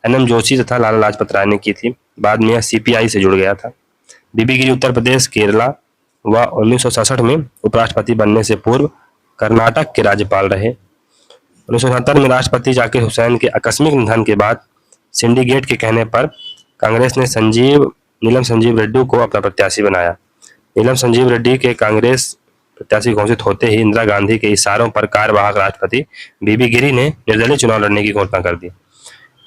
NM जोशी तथा लाला लाजपत राय ने की थी। बाद में यह CPI से जुड़ गया था। बीबी गिरी उत्तर प्रदेश, केरला व 1967 में उपराष्ट्रपति बनने से पूर्व कर्नाटक के राज्यपाल रहे। 1970 में राष्ट्रपति जाकिर हुसैन के आकस्मिक निधन के बाद सिंडिकेट के कहने पर कांग्रेस ने नीलम संजीव रेड्डी को अपना प्रत्याशी बनाया। नीलम संजीव रेड्डी के कांग्रेस प्रत्याशी घोषित होते ही इंदिरा गांधी के इशारों पर कार्यवाहक राष्ट्रपति बीबी गिरी ने निर्दलीय चुनाव लड़ने की घोषणा कर दी।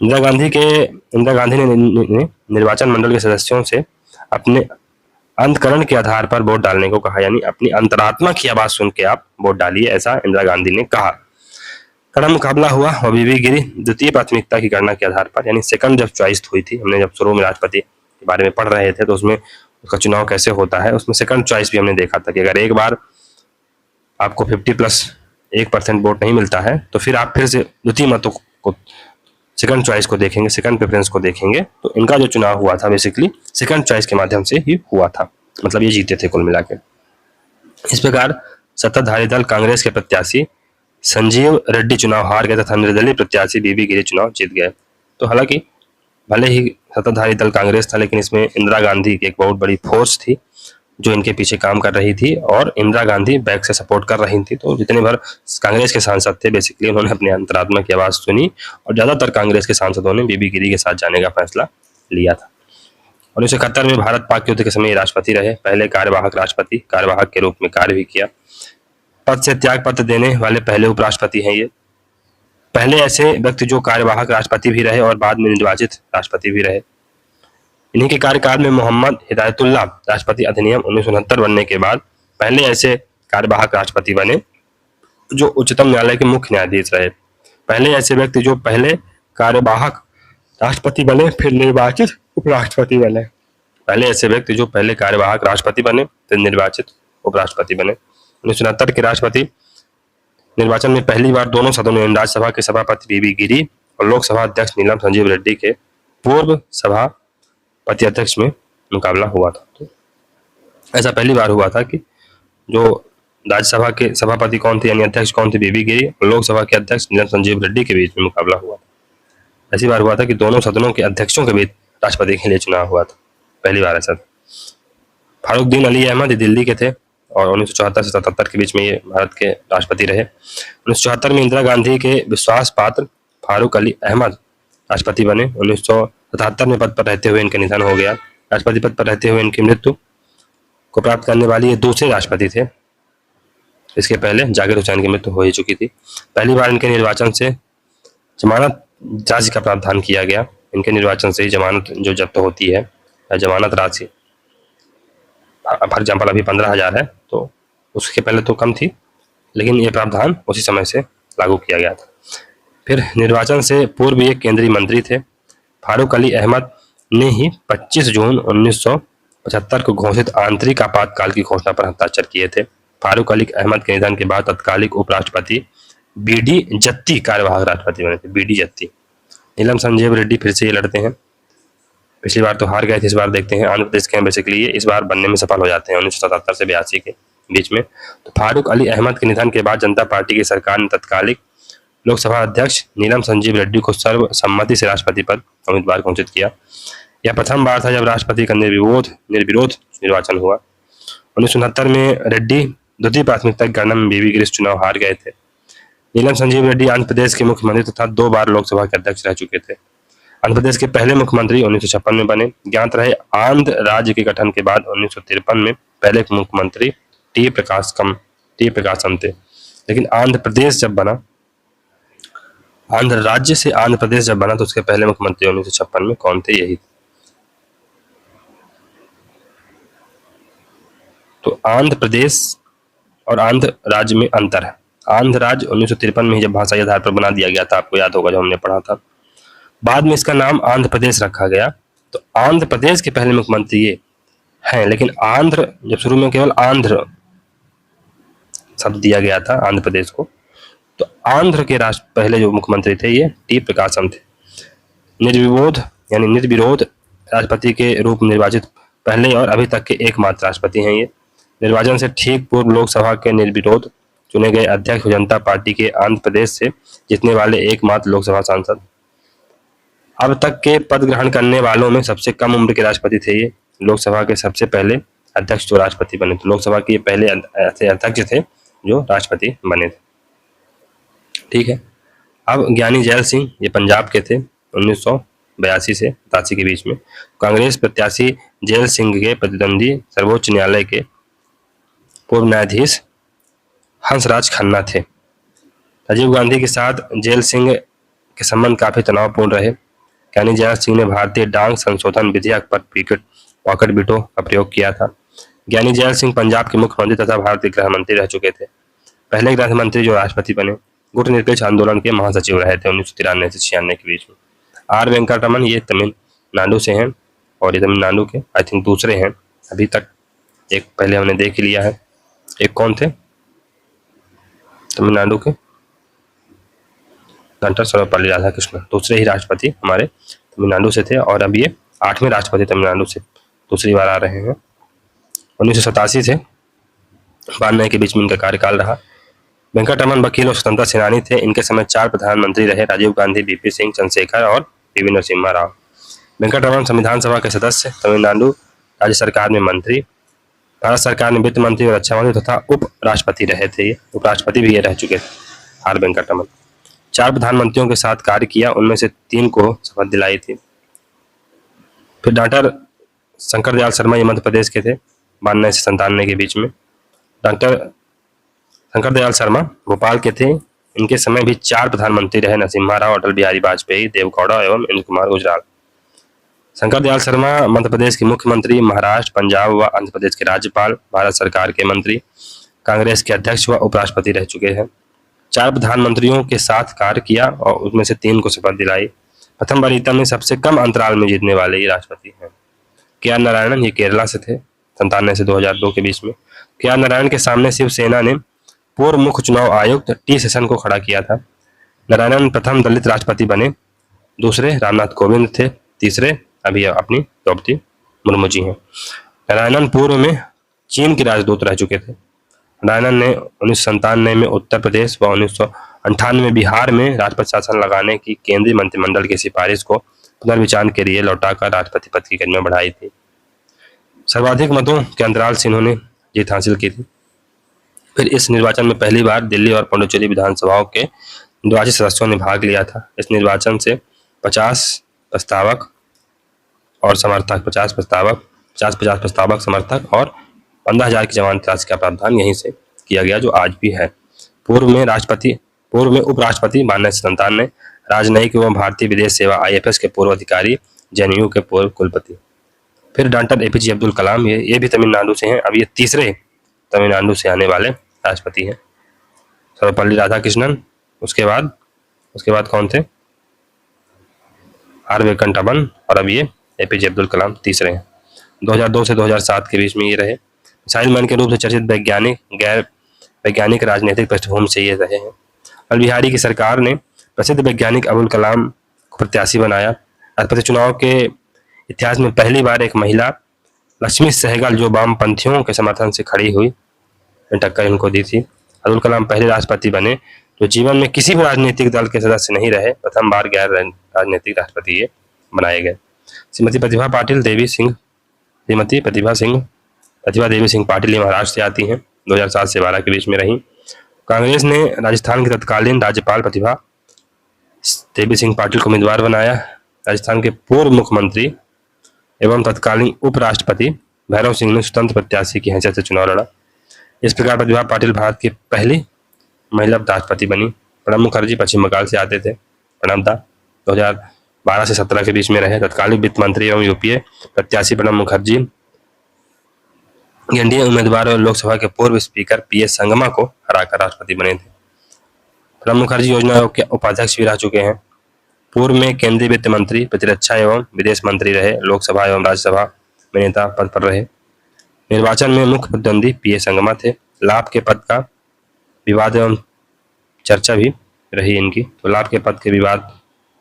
इंदिरा गांधी ने निर्वाचन मंडल के सदस्यों से अपने अंतकरण के आधार पर वोट डालने को कहा, यानी अपनी अंतरात्मा की आवाज सुन के आप वोट डालिए, ऐसा इंदिरा गांधी ने कहा। कड़ा मुकाबला हुआ और बीबी गिरी द्वितीय प्राथमिकता की गणना के आधार पर, यानी सेकंड जब चॉइस हुई थी, हमने जब शुरू में राष्ट्रपति के बारे में पढ़ रहे थे तो उसमें उसका चुनाव कैसे होता है, उसमें सेकंड चॉइस भी हमने देखा था कि अगर एक बार आपको 50+1% वोट नहीं मिलता है तो फिर आप फिर से द्वितीय मतों को, सेकंड चॉइस को देखेंगे, सेकंड प्रेफरेंस को देखेंगे। तो इनका जो चुनाव हुआ था बेसिकली सेकंड चॉइस के माध्यम से ही हुआ था, मतलब ये जीते थे कुल मिला के। इस प्रकार सत्ताधारी दल कांग्रेस के प्रत्याशी संजीव रेड्डी चुनाव हार गए तथा निर्दलीय प्रत्याशी बीबी गिरी चुनाव जीत गए। तो हालांकि भले ही सत्ताधारी दल कांग्रेस था, लेकिन इसमें इंदिरा गांधी की एक बहुत बड़ी फोर्स थी जो इनके पीछे काम कर रही थी और इंदिरा गांधी बैक से सपोर्ट कर रही थी। तो जितने भर कांग्रेस के सांसद थे बेसिकली उन्होंने अपने अंतरात्मा की आवाज सुनी और ज्यादातर कांग्रेस के सांसदों ने बीबी गिरी के साथ जाने का फैसला लिया था। 1971 में भारत पाक युद्ध के समय राष्ट्रपति रहे। पहले कार्यवाहक के रूप में कार्य भी किया। पद से त्याग पत्र देने वाले पहले उपराष्ट्रपति हैं ये। पहले ऐसे व्यक्ति जो कार्यवाहक राष्ट्रपति भी रहे और बाद में निर्वाचित राष्ट्रपति भी रहे। इन्हीं के कार्यकाल में मोहम्मद हिदायतुल्लाह राष्ट्रपति अधिनियम 1969 बनने के बाद पहले ऐसे कार्यवाहक राष्ट्रपति बने जो उच्चतम न्यायालय के मुख्य न्यायाधीश रहे। पहले ऐसे व्यक्ति जो पहले कार्यवाहक राष्ट्रपति बने फिर निर्वाचित उपराष्ट्रपति बने। पहले ऐसे व्यक्ति जो पहले कार्यवाहक राष्ट्रपति बने फिर निर्वाचित उपराष्ट्रपति बने। 1969 के राष्ट्रपति निर्वाचन में पहली बार दोनों सदनों में राज्यसभा के सभापति बीबी गिरी और लोकसभा अध्यक्ष नीलम संजीव रेड्डी के पूर्व सभापति अध्यक्ष में मुकाबला हुआ था। तो ऐसा पहली बार हुआ था कि जो राज्यसभा के सभापति कौन थे यानी अध्यक्ष कौन थे, बीबी गिरी, और लोकसभा के अध्यक्ष नीलम संजीव रेड्डी के बीच में मुकाबला हुआ था। ऐसी बार हुआ था कि दोनों सदनों के अध्यक्षों के बीच राष्ट्रपति के लिए चुनाव हुआ था, पहली बार ऐसा। फारुद्दीन अली अहमद दिल्ली के थे और 1974 से 77 के बीच में ये भारत के राष्ट्रपति रहे। 1974 में इंदिरा गांधी के विश्वास पात्र फारूक अली अहमद राष्ट्रपति बने। 1977 में पद पर रहते हुए इनका निधन हो गया। राष्ट्रपति पद पर रहते हुए इनकी मृत्यु को प्राप्त करने वाली ये दूसरे राष्ट्रपति थे। इसके पहले जाकिर हुसैन की मृत्यु हो ही चुकी थी। पहली बार इनके निर्वाचन से जमानत राशि का प्रावधान किया गया। इनके निर्वाचन से ही जमानत जो जब्त होती है, जमानत राशि, फॉर एग्जाम्पल अभी 15,000 है तो उसके पहले तो कम थी, लेकिन ये प्रावधान उसी समय से लागू किया गया था। फिर निर्वाचन से पूर्व ये केंद्रीय मंत्री थे। फारूक अली अहमद ने ही 25 जून 1975 को घोषित आंतरिक आपातकाल की घोषणा पर हस्ताक्षर किए थे। फारूक अली अहमद के निधन के बाद तत्कालिक उपराष्ट्रपति बीडी जत्ती कार्यवाहक राष्ट्रपति बने थे, बीडी जत्ती। नीलम संजीव रेड्डी फिर से ये लड़ते हैं। पिछली बार तो हार गए थे, इस बार देखते हैं आंध्र प्रदेश के बेसिकली ये इस बार बनने में सफल हो जाते हैं 1977 से 82 के बीच में। तो फारूक अली अहमद के निधन के बाद जनता पार्टी की सरकार ने तत्कालिक लोकसभा अध्यक्ष नीलम संजीव रेड्डी को सर्वसम्मति से राष्ट्रपति पद उम्मीदवार घोषित किया। यह प्रथम बार था जब राष्ट्रपति का निर्विरोध निर्वाचन हुआ। 1969 में रेड्डी द्वितीय प्राथमिकता की गणना में बीबी गिरी चुनाव हार गए थे। नीलम संजीव रेड्डी आंध्र प्रदेश के मुख्यमंत्री तथा 2 बार लोकसभा के अध्यक्ष रह चुके थे। आंध्र प्रदेश के पहले मुख्यमंत्री 1956 में बने। ज्ञात रहे आंध्र राज्य के गठन के बाद 1953 में पहले मुख्यमंत्री टी प्रकाशम थे। लेकिन आंध्र राज्य से आंध्र प्रदेश जब बना तो उसके पहले मुख्यमंत्री 1956 में कौन थे, यही। तो आंध्र प्रदेश और आंध्र राज्य में अंतर है। आंध्र राज्य 1953 में ही जब भाषाई आधार पर बना दिया गया था, आपको याद होगा जो हमने पढ़ा था। बाद में इसका नाम आंध्र प्रदेश रखा गया। तो आंध्र प्रदेश के पहले मुख्यमंत्री ये हैं, लेकिन आंध्र जब शुरू में केवल आंध्र शब्द दिया गया था आंध्र प्रदेश को, तो आंध्र के पहले जो मुख्यमंत्री थे ये टी प्रकाशम थे। निर्विरोध राष्ट्रपति के रूप में निर्वाचित पहले और अभी तक के एकमात्र राष्ट्रपति हैं ये। निर्वाचन से ठीक पूर्व लोकसभा के निर्विरोध चुने गए अध्यक्ष जनता पार्टी के आंध्र प्रदेश से जीतने वाले एकमात्र लोकसभा सांसद। अब तक के पद ग्रहण करने वालों में सबसे कम उम्र के राष्ट्रपति थे ये। लोकसभा के सबसे पहले अध्यक्ष जो राष्ट्रपति बने थे, लोकसभा के पहले ऐसे अध्यक्ष थे जो राष्ट्रपति बने थे। ठीक है। अब ज्ञानी जैल सिंह ये पंजाब के थे। 1982 से 87 के बीच में कांग्रेस प्रत्याशी जैल सिंह के प्रतिद्वंदी सर्वोच्च न्यायालय के पूर्व न्यायाधीश हंसराज खन्ना थे। राजीव गांधी के साथ जैल सिंह के संबंध काफी तनावपूर्ण रहे। ज्ञानी जैल सिंह ने भारतीय डाक संशोधन विधेयक पर पॉकेट बीटों का प्रयोग किया था। ज्ञानी जैल सिंह पंजाब के मुख्यमंत्री तथा भारत के गृह मंत्री रह चुके थे। पहले गृह मंत्री जो राष्ट्रपति बने। गुटनिरपेक्ष आंदोलन के महासचिव रहे थे 1993 से 96 के बीच में। आर वेंकटरमन ये तमिलनाडु से हैं और ये तमिलनाडु के आई थिंक दूसरे हैं अभी तक। एक पहले हमने देख ही लिया है, एक कौन थे तमिलनाडु के, डॉक्टर सर्वपल्ली राधाकृष्णन, दूसरे ही राष्ट्रपति हमारे तमिलनाडु से थे और अब ये 8वें राष्ट्रपति तमिलनाडु से दूसरी बार आ रहे हैं। 1987 से 92 के बीच में इनका कार्यकाल रहा। वेंकटरमन वकील और स्वतंत्रता सेनानी थे। इनके समय 4 प्रधानमंत्री रहे, राजीव गांधी, बीपी सिंह, चंद्रशेखर और पीवी नरसिम्हा राव। वेंकटरमन संविधान सभा के सदस्य, तमिलनाडु राज्य सरकार में मंत्री, भारत सरकार में वित्त मंत्री और रक्षा मंत्री तथा उप राष्ट्रपति रहे थे। ये उपराष्ट्रपति भी ये रह चुके थे आर वेंकटरमन। 4 प्रधानमंत्रियों के साथ कार्य किया, उनमें से 3 को शपथ दिलाई थी। फिर डॉक्टर शंकर दयाल शर्मा ये मध्य प्रदेश के थे 92 से 97 के बीच में। डॉक्टर शंकर दयाल शर्मा भोपाल के थे। इनके समय भी 4 प्रधानमंत्री रहे, नरसिम्हा राव, अटल बिहारी वाजपेयी, देवगौड़ा एवं इंद्र कुमार गुजराल। शंकर दयाल शर्मा मध्य प्रदेश के मुख्यमंत्री, महाराष्ट्र, पंजाब व आंध्र प्रदेश के राज्यपाल, भारत सरकार के मंत्री, कांग्रेस के अध्यक्ष व उपराष्ट्रपति रह चुके हैं। 4 प्रधानमंत्रियों के साथ कार्य किया और उसमें से 3 को शपथ दिलाई। प्रथम वरीयता में सबसे कम अंतराल में जीतने वाले ये राष्ट्रपति हैं। के.आर. नारायणन ये केरला से थे 97 से 2002 के बीच में। के.आर. नारायणन के सामने शिवसेना ने पूर्व मुख्य चुनाव आयुक्त टी सेशन को खड़ा किया था। नारायणन प्रथम दलित राष्ट्रपति बने दूसरे रामनाथ कोविंद थे, तीसरे अभी अपनी द्रौपदी मुर्मू जी हैं। नारायणन पूर्व में चीन के राजदूत रह चुके थे। नारायणन ने 1997 में उत्तर प्रदेश व 1998 में बिहार में राष्ट्रपति शासन लगाने की केंद्रीय मंत्रिमंडल की सिफारिश को पुनर्विचार के लिए लौटाकर राष्ट्रपति पद की गरिमा बढ़ाई थी। सर्वाधिक मतों के अंतराल से इन्होंने जीत हासिल की थी। फिर इस निर्वाचन में पहली बार दिल्ली और पुडुचेरी विधानसभाओं के निर्वाचित सदस्यों ने भाग लिया था। इस निर्वाचन से 50 प्रस्तावक और समर्थक 50 प्रस्तावक समर्थक और 15,000 की जमानत राशि का प्रावधान यहीं से किया गया, जो आज भी है। पूर्व में उपराष्ट्रपति माननीय संतान ने राजनयिक एवं भारतीय विदेश सेवा IFS के पूर्व अधिकारी, JNU के पूर्व कुलपति। फिर डॉक्टर APJ अब्दुल कलाम, ये भी तमिलनाडु से हैं। अब ये तीसरे तमिलनाडु से आने वाले राष्ट्रपति हैं। सर्वपल्ली राधाकृष्णन, उसके बाद कौन थे? R वेंकटरमन, और अब ये APJ अब्दुल कलाम तीसरे हैं। 2002 से 2007 के बीच में ये रहे। मिसाइल मैन के रूप से चर्चित गैर वैज्ञानिक राजनीतिक पृष्ठभूमि से ये रहे हैं। अटल बिहारी की सरकार ने प्रसिद्ध वैज्ञानिक अबुल कलाम को प्रत्याशी बनाया। राष्ट्रपति चुनाव के इतिहास में पहली बार एक महिला लक्ष्मी सहगल, जो वामपंथियों के समर्थन से खड़ी हुई, टक्कर इनको दी थी। अब्दुल कलाम पहले राष्ट्रपति बने जो जीवन में किसी भी राजनीतिक दल के सदस्य नहीं रहे। प्रथम बार गैर राजनीतिक राष्ट्रपति ये बनाए गए। श्रीमती प्रतिभा देवी सिंह पाटिल ये महाराष्ट्र से आती हैं। 2007 से 12 के बीच में रही। कांग्रेस ने राजस्थान की तत्कालीन राज्यपाल प्रतिभा देवी सिंह पाटिल को उम्मीदवार बनाया। राजस्थान के पूर्व मुख्यमंत्री एवं तत्कालीन उपराष्ट्रपति भैरव सिंह ने स्वतंत्र प्रत्याशी की हैसियत से चुनाव लड़ा। इस प्रकार प्रतिभा पाटिल भारत की पहली महिला राष्ट्रपति बनी। प्रणब मुखर्जी पश्चिम बंगाल से आते थे। प्रणब दा 2012 से 17 के बीच में रहे। तत्कालीन वित्त मंत्री एवं UPA प्रत्याशी प्रणब मुखर्जी एनडीए उम्मीदवार और लोकसभा के पूर्व स्पीकर PS संगमा को हराकर राष्ट्रपति बने थे। प्रणब मुखर्जी योजना आयोग के उपाध्यक्ष भी रह चुके हैं। पूर्व में केंद्रीय वित्त मंत्री, प्रतिरक्षा एवं विदेश मंत्री रहे। लोकसभा एवं राज्यसभा में नेता पद पर रहे। निर्वाचन में मुख्य प्रतिद्वंदी PS संगमा थे। लाभ के पद का विवाद एवं चर्चा भी रही इनकी, तो लाभ के पद के विवाद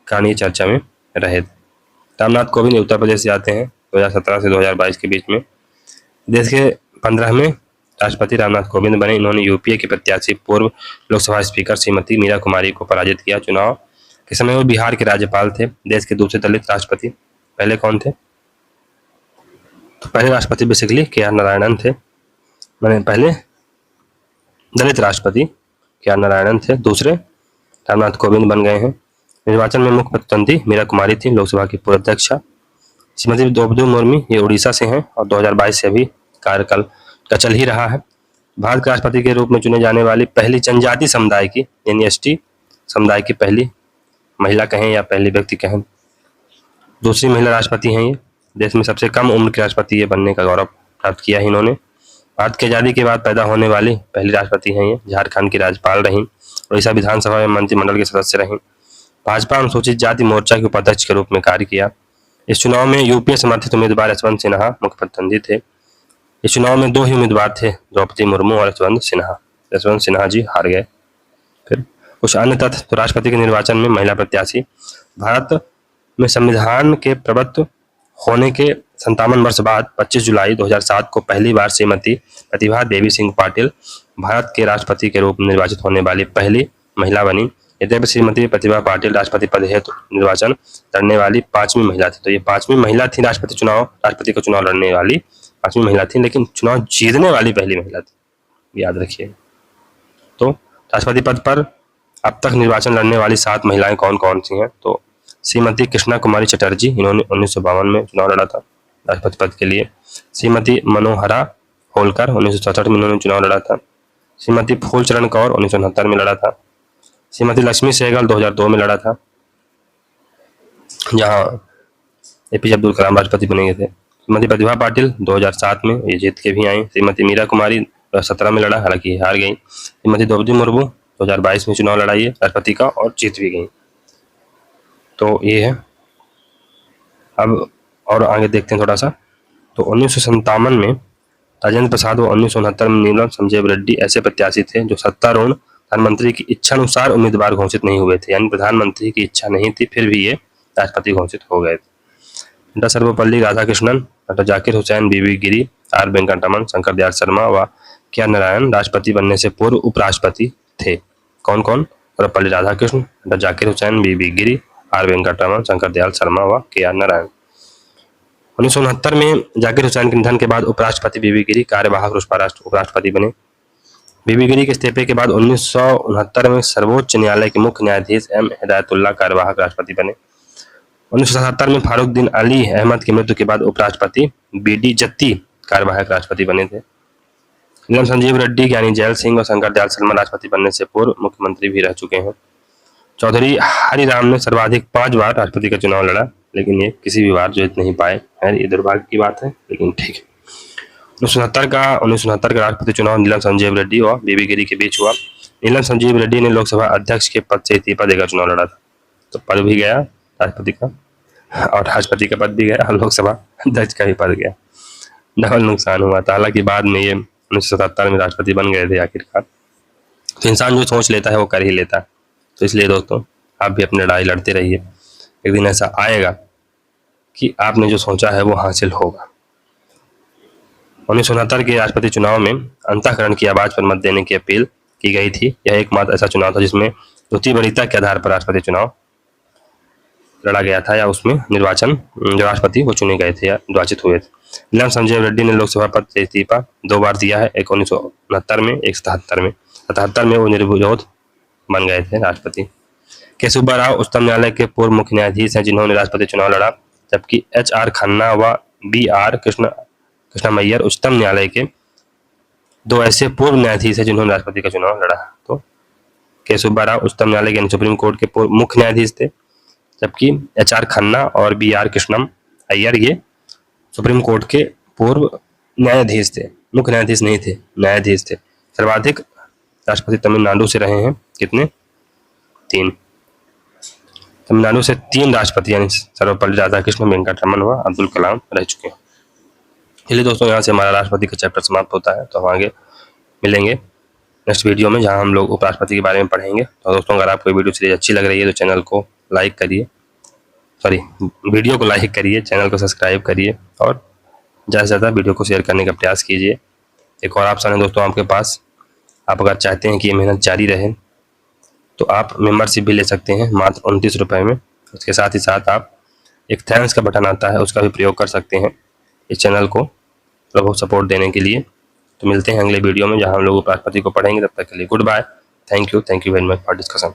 कारण ये चर्चा में रहे थे। रामनाथ कोविंद उत्तर प्रदेश से आते हैं। 2017 से 2022 के बीच में देश के 15वें राष्ट्रपति रामनाथ कोविंद बने। इन्होंने UPA के प्रत्याशी पूर्व लोकसभा स्पीकर श्रीमती मीरा कुमारी को पराजित किया। चुनाव के समय वो बिहार के राज्यपाल थे। देश के दूसरे दलित राष्ट्रपति पहले कौन थे? तो पहले राष्ट्रपति बेसिकली KR नारायणन थे। मैंने पहले दलित राष्ट्रपति KR नारायणन थे। दूसरे रामनाथ कोविंद बन गए हैं। निर्वाचन में मुख्य प्रतिद्वंदी मीरा कुमारी थी, लोकसभा की पूर्व अध्यक्षा। श्रीमती द्रौपदी मुर्मू ये उड़ीसा से हैं और 2022 से अभी कार्यकाल का चल ही रहा है। भारत के राष्ट्रपति के रूप में चुने जाने वाली पहली जनजाति समुदाय की ST समुदाय की पहली महिला कहें या पहली व्यक्ति कहें, दूसरी महिला राष्ट्रपति हैं। ये देश में सबसे कम उम्र के राष्ट्रपति ये बनने का गौरव प्राप्त किया है इन्होंने। भारत की आज़ादी के बाद पैदा होने वाली पहली राष्ट्रपति हैं ये। झारखंड की राज्यपाल रहीं। उड़ीसा विधानसभा में मंत्रिमंडल के सदस्य रहीं। भाजपा अनुसूचित जाति मोर्चा के उपाध्यक्ष के रूप में कार्य किया। इस चुनाव में UPA समर्थित उम्मीदवार यशवंत सिन्हा मुख्य प्रतिद्वंदी थे। इस चुनाव में 2 ही उम्मीदवार थे, द्रौपदी मुर्मू और यशवंत सिन्हा। यशवंत सिन्हा जी हार गए। फिर कुछ अन्य तथ्य, तो राष्ट्रपति के निर्वाचन में महिला प्रत्याशी। भारत में संविधान के प्रवृत्त होने के 57 वर्ष बाद 25 जुलाई 2007 को पहली बार श्रीमती प्रतिभा देवी सिंह पाटिल भारत के राष्ट्रपति के रूप में निर्वाचित होने वाली पहली महिला बनी। यद्यपि श्रीमती प्रतिभा पाटिल राष्ट्रपति पद हेतु निर्वाचन लड़ने वाली 5वीं महिला थी। तो ये 5वीं महिला थी राष्ट्रपति का चुनाव लड़ने वाली 5वीं महिला थी, लेकिन चुनाव जीतने वाली पहली महिला थी, याद रखिए। तो राष्ट्रपति पद पर अब तक निर्वाचन लड़ने वाली 7 महिलाएं कौन कौन सी हैं? तो श्रीमती कृष्णा कुमारी चटर्जी, इन्होंने 1952 में चुनाव लड़ा था राष्ट्रपति पद के लिए। श्रीमती मनोहरा होलकर 1967 में इन्होंने चुनाव लड़ा था। श्रीमती फूलचरण कौर 1969 में लड़ा था। श्रीमती लक्ष्मी सहगल 2002 में लड़ा था, जहां APJ अब्दुल कलाम राष्ट्रपति बने गए थे। श्रीमती प्रतिभा पाटिल 2007 में ये जीत के भी आई। श्रीमती मीरा कुमारी 2017 में लड़ा, हालांकि हार गई। श्रीमती द्रौपदी मुर्मू 2022 में चुनाव लड़ाई है राष्ट्रपति का और जीत भी गई। तो ये है। अब और आगे देखते हैं थोड़ा सा। तो 1957 में राजेंद्र प्रसाद व 1969 में नीलम संजय रेड्डी ऐसे प्रत्याशी थे जो सत्तारूढ़ प्रधानमंत्री की इच्छा अनुसार उम्मीदवार घोषित नहीं हुए थे, यानी प्रधानमंत्री की इच्छा नहीं थी, फिर भी ये राष्ट्रपति घोषित हो गए थे। डॉ सर्वपल्ली राधाकृष्णन, डॉ जाकिर हुसैन, बीबी गिरी, आर वेंकटरमन, शंकर दयाल शर्मा व के आर नारायण राष्ट्रपति बनने से पूर्व उपराष्ट्रपति थे। कौन कौन? सर्वपल्ली राधाकृष्णन, डॉ जाकिर हुसैन, बीबी गिरी, आर वेंकटरमन, शंकर दयाल शर्मा व के आर नारायण। 1969 में जाकिर हुसैन के निधन के बाद उपराष्ट्रपति बीबी गिरी कार्यवाहक उपराष्ट्रपति बने। बीबी गिरी के इस्तीफे के बाद 1969 में सर्वोच्च न्यायालय के मुख्य न्यायाधीश एम हिदायतुल्लाह कार्यवाहक राष्ट्रपति बने। 1977 में फारूकद्दीन अली अहमद की मृत्यु के बाद उपराष्ट्रपति बी.डी. जत्ती कार्यवाहक राष्ट्रपति बने थे। नीलम संजीव रेड्डी, ज्ञानी जैल सिंह और शंकर दयाल शर्मा राष्ट्रपति बनने से पूर्व मुख्यमंत्री भी रह चुके हैं। चौधरी हरिराम ने सर्वाधिक 5 बार राष्ट्रपति का चुनाव लड़ा, लेकिन ये किसी भी बार जीत नहीं पाए। ये दुर्भाग्य की बात है, लेकिन ठीक है। 1969 का राष्ट्रपति चुनाव नीलम संजीव रेड्डी और बीबी गिरी के बीच हुआ। नीलम संजीव रेड्डी ने लोकसभा अध्यक्ष के पद से इस्तीफा देकर चुनाव लड़ा था, तो पद भी गया राष्ट्रपति का, और राष्ट्रपति का पद भी गया और लोकसभा अध्यक्ष का भी पद गया। डबल नुकसान हुआ था। हालांकि बाद में ये 1977 में राष्ट्रपति बन गए थे आखिरकार। तो इंसान जो सोच लेता है वो कर ही लेता है। तो इसलिए दोस्तों, आप भी अपनी लड़ाई लड़ते रहिए। एक दिन ऐसा आएगा कि आपने जो सोचा है वो हासिल होगा। 1969 के राष्ट्रपति चुनाव में अंतःकरण की आवाज पर मत देने की अपील की गई थी। यह एकमात्र ऐसा चुनाव था जिसमें द्वितीय वरीयता के आधार पर राष्ट्रपति चुनाव लड़ा गया था, या उसमें निर्वाचन जो राष्ट्रपति वो चुने गए थे या निर्वाचित हुए थे। नीलम संजीव रेड्डी ने लोकसभा पद से इस्तीफा 2 बार दिया है, एक 1969 में, एक 77 में। 77 में वो निर्विरोध बन गए थे राष्ट्रपति। के सुब्बा राव उच्चतम न्यायालय के पूर्व मुख्य न्यायाधीश हैं जिन्होंने राष्ट्रपति चुनाव लड़ा, जबकि एच.आर. खन्ना व बी.आर. कृष्णमैयर उच्चतम न्यायालय के 2 ऐसे पूर्व न्यायाधीश हैं जिन्होंने राष्ट्रपति का चुनाव लड़ा। तो के सुब्बा राव उच्चतम न्यायालय के सुप्रीम कोर्ट के पूर्व मुख्य न्यायाधीश थे, जबकि एच.आर. खन्ना और बी.आर. कृष्णमैयर ये सुप्रीम कोर्ट के पूर्व न्यायाधीश थे, मुख्य न्यायाधीश नहीं थे, न्यायाधीश थे। सर्वाधिक राष्ट्रपति तमिलनाडु से रहे हैं, कितने? 3। तमिलनाडु से 3 राष्ट्रपति यानी सर्वपल्ली राधाकृष्णन, वेंकटरमन व अब्दुल कलाम रह चुके हैं। इसलिए दोस्तों, यहाँ से हमारा राष्ट्रपति का चैप्टर समाप्त होता है। तो हम आगे मिलेंगे नेक्स्ट वीडियो में, जहाँ हम लोग उपराष्ट्रपति के बारे में पढ़ेंगे। तो दोस्तों, अगर आपको वीडियो सीरीज अच्छी लग रही है तो चैनल को लाइक करिए, वीडियो को लाइक करिए, चैनल को सब्सक्राइब करिए और ज़्यादा से ज़्यादा वीडियो को शेयर करने का प्रयास कीजिए। एक और ऑप्शन है दोस्तों आपके पास, आप अगर चाहते हैं कि ये मेहनत जारी रहे तो आप मेंबरशिप भी ले सकते हैं मात्र 29 रुपये में। उसके साथ ही साथ आप एक थैंक्स का बटन आता है, उसका भी प्रयोग कर सकते हैं इस चैनल को बहुत सपोर्ट देने के लिए। तो मिलते हैं अगले वीडियो में, जहां हम लोग उपराष्ट्रपति को पढ़ेंगे। तब तक के लिए good bye, thank you very much for discussion.